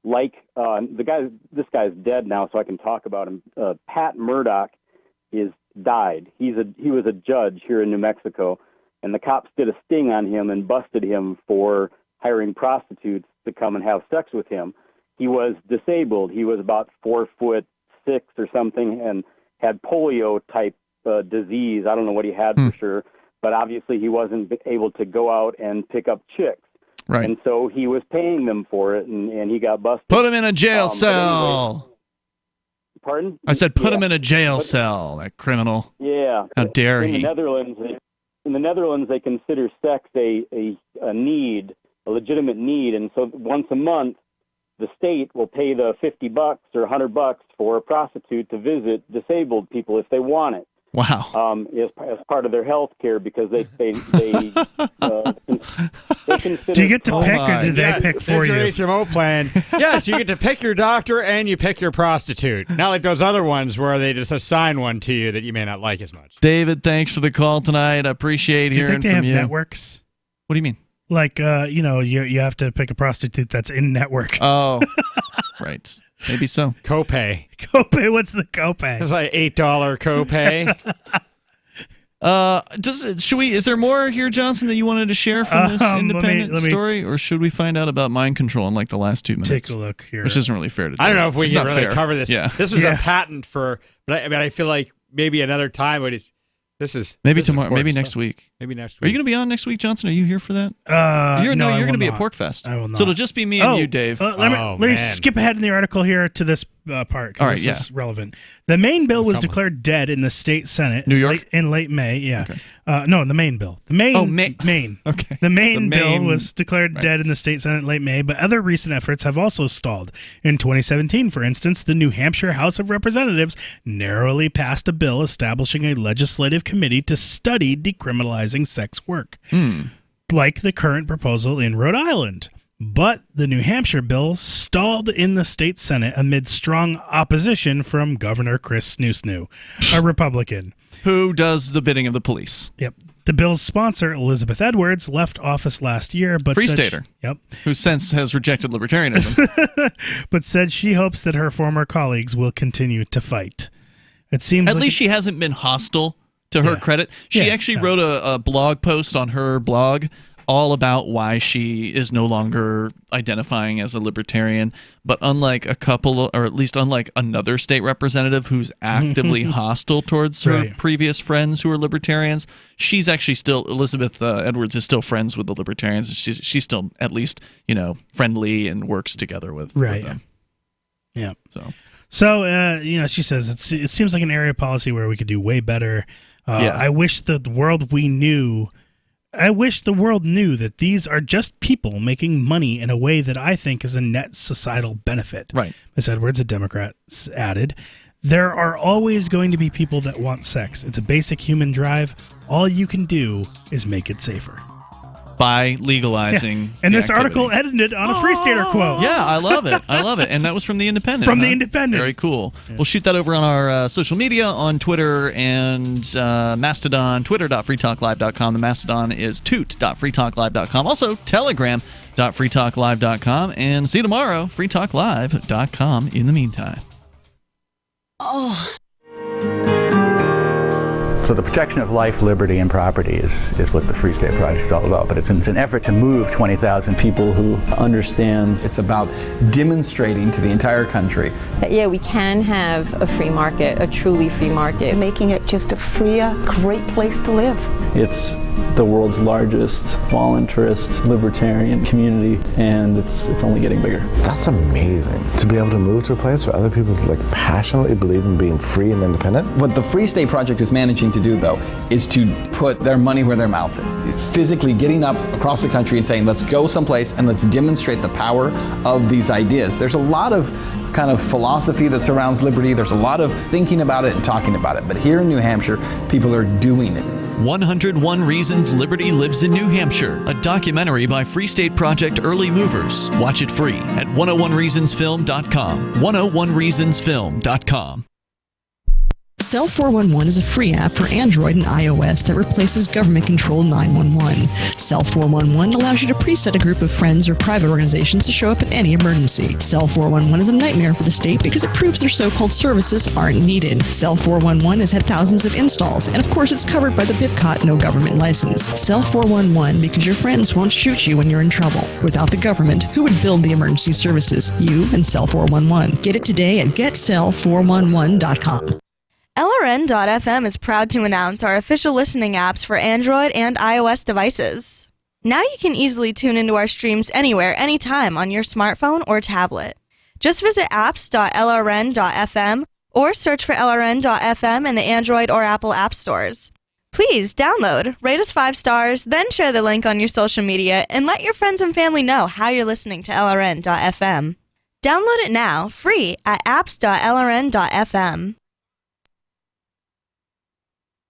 like this guy's dead now, so I can talk about him. Pat Murdoch died. He was a judge here in New Mexico, and the cops did a sting on him and busted him for hiring prostitutes to come and have sex with him. He was disabled. He was about 4'6" or something, and had polio type disease. I don't know what he had for sure, but obviously he wasn't able to go out and pick up chicks. Right. And so he was paying them for it, and he got busted. Put him in a jail cell. Anyway, pardon? I said put him in a jail cell, that criminal. Yeah. How dare in he? In the Netherlands, they consider sex a need, a legitimate need, and so once a month, the state will pay the $50 or $100 for a prostitute to visit disabled people if they want it. Wow. As part of their health care, because they consider. Do you get to pick, or do they pick for you? It's your HMO plan. Yes, you get to pick your doctor and you pick your prostitute. Not like those other ones where they just assign one to you that you may not like as much. David, thanks for the call tonight. I appreciate Do you hearing think they from have you. networks? What do you mean? Like, you have to pick a prostitute that's in network. Oh, right. Maybe so. Copay. What's the copay? It's like $8 copay. Is there more here, Johnson, that you wanted to share from this independent story, or should we find out about mind control in like the last 2 minutes? Take a look here. Which isn't really fair to do. I don't know if we It's can not really fair. cover this. Yeah. This is a patent for, but I feel like maybe another time, but maybe tomorrow, maybe next week. Maybe next Are you going to be on next week, Johnson? Are you here for that? You're no, going to be not. at Porkfest. I will not. So it'll just be me and you, Dave. Let me skip ahead in the article here to this part. All right, this is relevant. The Maine bill was declared dead in the state Senate New York? in late May. Yeah. Okay. No, the Maine bill. The Maine. Okay. The Maine bill was declared dead in the state Senate in late May, but other recent efforts have also stalled. In 2017, for instance, the New Hampshire House of Representatives narrowly passed a bill establishing a legislative committee to study decriminalizing sex work, like the current proposal in Rhode Island. But the New Hampshire bill stalled in the state Senate amid strong opposition from Governor Chris Newsnew, a Republican. Who does the bidding of the police. Yep. The bill's sponsor, Elizabeth Edwards, left office last year, but Free Stater. Yep. Who since has rejected libertarianism. But said she hopes that her former colleagues will continue to fight. It seems At least she hasn't been hostile, to her credit. She actually wrote a blog post on her blog all about why she is no longer identifying as a libertarian. But unlike a couple, or at least unlike another state representative who's actively hostile towards her previous friends who are libertarians, she's actually still, Elizabeth Edwards is still friends with the libertarians. She's still at least, friendly and works together with them. Yeah. So, she says it seems like an area of policy where we could do way better. I wish the world knew that these are just people making money in a way that I think is a net societal benefit. Right. Ms. Edwards, a Democrat, added, there are always going to be people that want sex. It's a basic human drive. All you can do is make it safer. By legalizing And the this article ended on a Free Stater quote. Yeah, I love it. And that was from The Independent. From The Independent. Very cool. Yeah. We'll shoot that over on our social media on Twitter and Mastodon, twitter.freetalklive.com. The Mastodon is toot.freetalklive.com. Also, telegram.freetalklive.com. And see you tomorrow, freetalklive.com in the meantime. Oh. So the protection of life, liberty, and property is what the Free State Project is all about. But it's an effort to move 20,000 people who understand. It's about demonstrating to the entire country that, yeah, we can have a free market, a truly free market. Making it just a freer, great place to live. It's the world's largest voluntarist libertarian community, and it's only getting bigger. That's amazing. To be able to move to a place where other people passionately believe in being free and independent. What the Free State Project is managing to do, though, is to put their money where their mouth is. It's physically getting up across the country and saying, let's go someplace and let's demonstrate the power of these ideas. There's a lot of kind of philosophy that surrounds liberty. There's a lot of thinking about it and talking about it. But here in New Hampshire, people are doing it. 101 Reasons Liberty Lives in New Hampshire, a documentary by Free State Project early movers. Watch it free at 101reasonsfilm.com. 101reasonsfilm.com. Cell 411 is a free app for Android and iOS that replaces government-controlled 911. Cell 411 allows you to preset a group of friends or private organizations to show up at any emergency. Cell 411 is a nightmare for the state because it proves their so-called services aren't needed. Cell 411 has had thousands of installs, and of course it's covered by the BIPCOT no government license. Cell 411 because your friends won't shoot you when you're in trouble. Without the government, who would build the emergency services? You and Cell 411. Get it today at getcell411.com. LRN.FM is proud to announce our official listening apps for Android and iOS devices. Now you can easily tune into our streams anywhere, anytime on your smartphone or tablet. Just visit apps.lrn.fm or search for LRN.FM in the Android or Apple app stores. Please download, rate us 5 stars, then share the link on your social media and let your friends and family know how you're listening to LRN.FM. Download it now, free at apps.lrn.fm.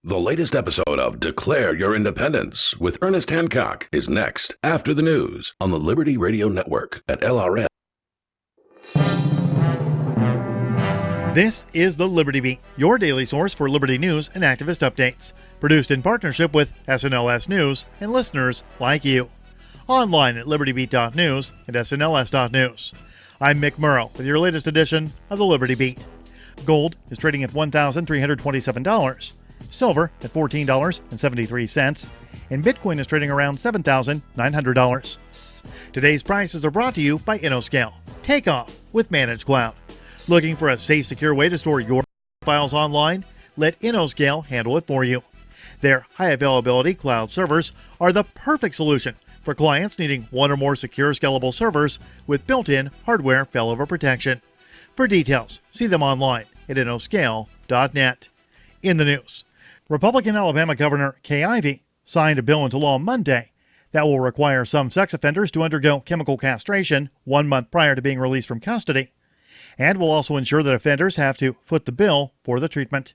The latest episode of Declare Your Independence with Ernest Hancock is next after the news on the Liberty Radio Network at LRN. This is the Liberty Beat, your daily source for Liberty news and activist updates. Produced in partnership with SNLS News and listeners like you. Online at libertybeat.news and snls.news. I'm Mick Murrow with your latest edition of the Liberty Beat. Gold is trading at $1,327. Silver at $14.73, and Bitcoin is trading around $7,900. Today's prices are brought to you by InnoScale. Take off with Managed Cloud. Looking for a safe, secure way to store your files online? Let InnoScale handle it for you. Their high availability cloud servers are the perfect solution for clients needing one or more secure, scalable servers with built-in hardware failover protection. For details, see them online at innoscale.net. In the news, Republican Alabama Governor Kay Ivey signed a bill into law Monday that will require some sex offenders to undergo chemical castration 1 month prior to being released from custody, and will also ensure that offenders have to foot the bill for the treatment.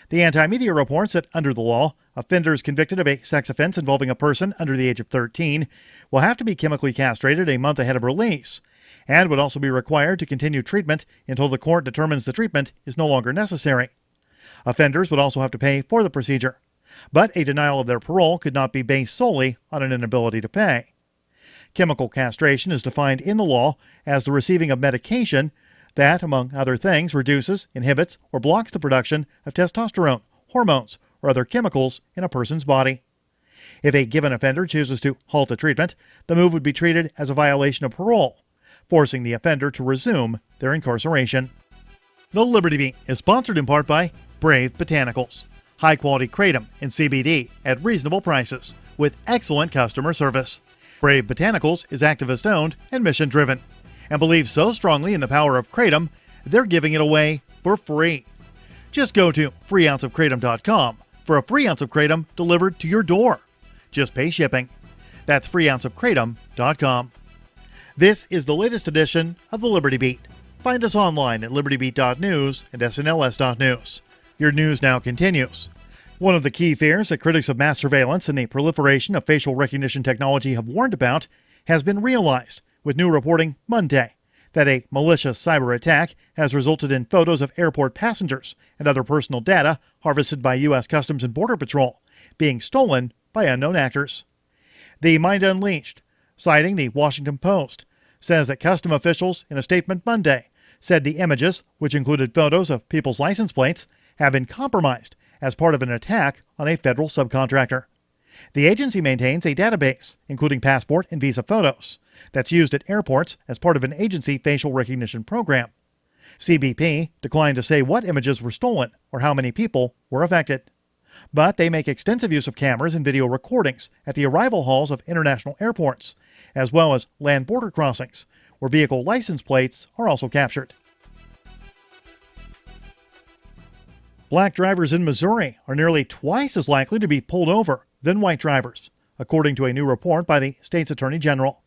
The anti-media reports that under the law, offenders convicted of a sex offense involving a person under the age of 13 will have to be chemically castrated a month ahead of release, and would also be required to continue treatment until the court determines the treatment is no longer necessary. Offenders would also have to pay for the procedure, but a denial of their parole could not be based solely on an inability to pay. Chemical castration is defined in the law as the receiving of medication that, among other things, reduces, inhibits, or blocks the production of testosterone, hormones, or other chemicals in a person's body. If a given offender chooses to halt the treatment, the move would be treated as a violation of parole, forcing the offender to resume their incarceration. The Liberty Beat is sponsored in part by Brave Botanicals. High-quality kratom and CBD at reasonable prices with excellent customer service. Brave Botanicals is activist-owned and mission-driven and believes so strongly in the power of kratom, they're giving it away for free. Just go to freeounceofkratom.com for a free ounce of kratom delivered to your door. Just pay shipping. That's freeounceofkratom.com. This is the latest edition of the Liberty Beat. Find us online at libertybeat.news and snls.news. Your news now continues. One of the key fears that critics of mass surveillance and the proliferation of facial recognition technology have warned about has been realized with new reporting Monday that a malicious cyber attack has resulted in photos of airport passengers and other personal data harvested by U.S. Customs and Border Patrol being stolen by unknown actors. The Mind Unleashed, citing the Washington Post, says that custom officials in a statement Monday said the images, which included photos of people's license plates, have been compromised as part of an attack on a federal subcontractor. The agency maintains a database, including passport and visa photos, that's used at airports as part of an agency facial recognition program. CBP declined to say what images were stolen or how many people were affected. But they make extensive use of cameras and video recordings at the arrival halls of international airports, as well as land border crossings, where vehicle license plates are also captured. Black drivers in Missouri are nearly twice as likely to be pulled over than white drivers, according to a new report by the state's Attorney General.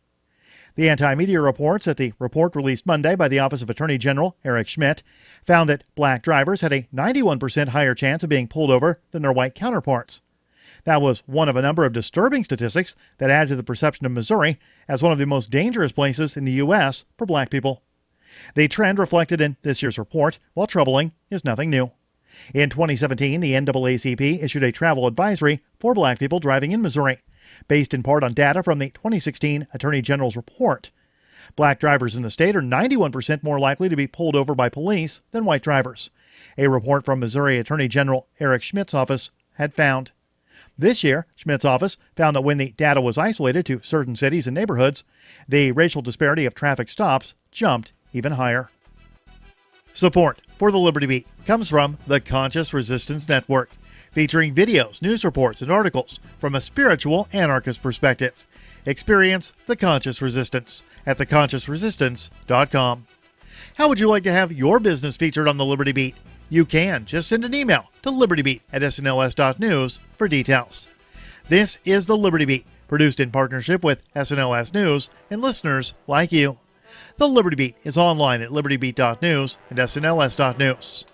The anti-media reports that the report released Monday by the Office of Attorney General Eric Schmidt found that black drivers had a 91% higher chance of being pulled over than their white counterparts. That was one of a number of disturbing statistics that add to the perception of Missouri as one of the most dangerous places in the U.S. for black people. The trend reflected in this year's report, while troubling, is nothing new. In 2017, the NAACP issued a travel advisory for black people driving in Missouri, based in part on data from the 2016 Attorney General's report. Black drivers in the state are 91% more likely to be pulled over by police than white drivers, a report from Missouri Attorney General Eric Schmidt's office had found. This year, Schmidt's office found that when the data was isolated to certain cities and neighborhoods, the racial disparity of traffic stops jumped even higher. Support for the Liberty Beat comes from the Conscious Resistance Network, featuring videos, news reports, and articles from a spiritual anarchist perspective. Experience the Conscious Resistance at theconsciousresistance.com. How would you like to have your business featured on the Liberty Beat? You can. Just send an email to libertybeat@snls.news for details. This is the Liberty Beat, produced in partnership with SNLS News and listeners like you. The Liberty Beat is online at libertybeat.news and snls.news.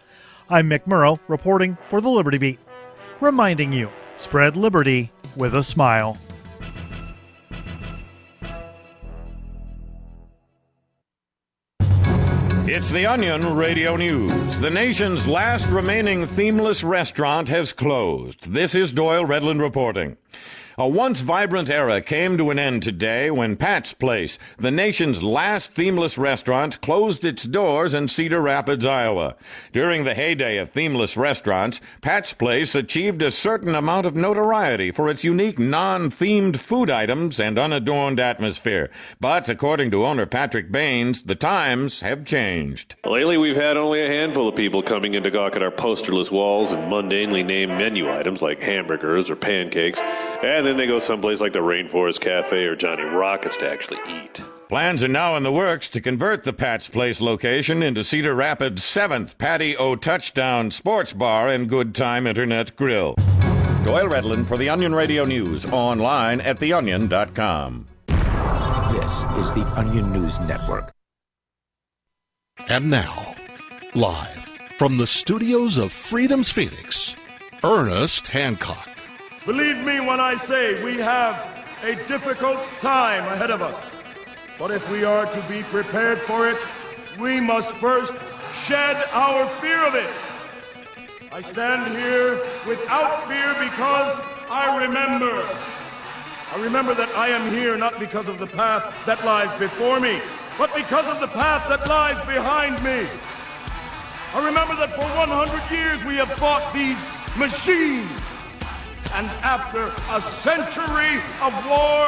I'm Mick Murrow, reporting for the Liberty Beat, reminding you, spread liberty with a smile. It's the Onion Radio News. The nation's last remaining themeless restaurant has closed. This is Doyle Redland reporting. A once vibrant era came to an end today when Pat's Place, the nation's last themeless restaurant, closed its doors in Cedar Rapids, Iowa. During the heyday of themeless restaurants, Pat's Place achieved a certain amount of notoriety for its unique non-themed food items and unadorned atmosphere. But according to owner Patrick Baines, the times have changed. Lately, we've had only a handful of people coming in to gawk at our posterless walls and mundanely named menu items like hamburgers or pancakes, and then they go someplace like the Rainforest Cafe or Johnny Rockets to actually eat. Plans are now in the works to convert the Pat's Place location into Cedar Rapids' 7th Patty-O Touchdown Sports Bar and Good Time Internet Grill. Doyle Redland for the Onion Radio News, online at theonion.com. This is the Onion News Network. And now, live from the studios of Freedom's Phoenix, Ernest Hancock. Believe me when I say we have a difficult time ahead of us. But if we are to be prepared for it, we must first shed our fear of it. I stand here without fear because I remember that I am here not because of the path that lies before me, but because of the path that lies behind me. I remember that for 100 years we have fought these machines. And after a century of war,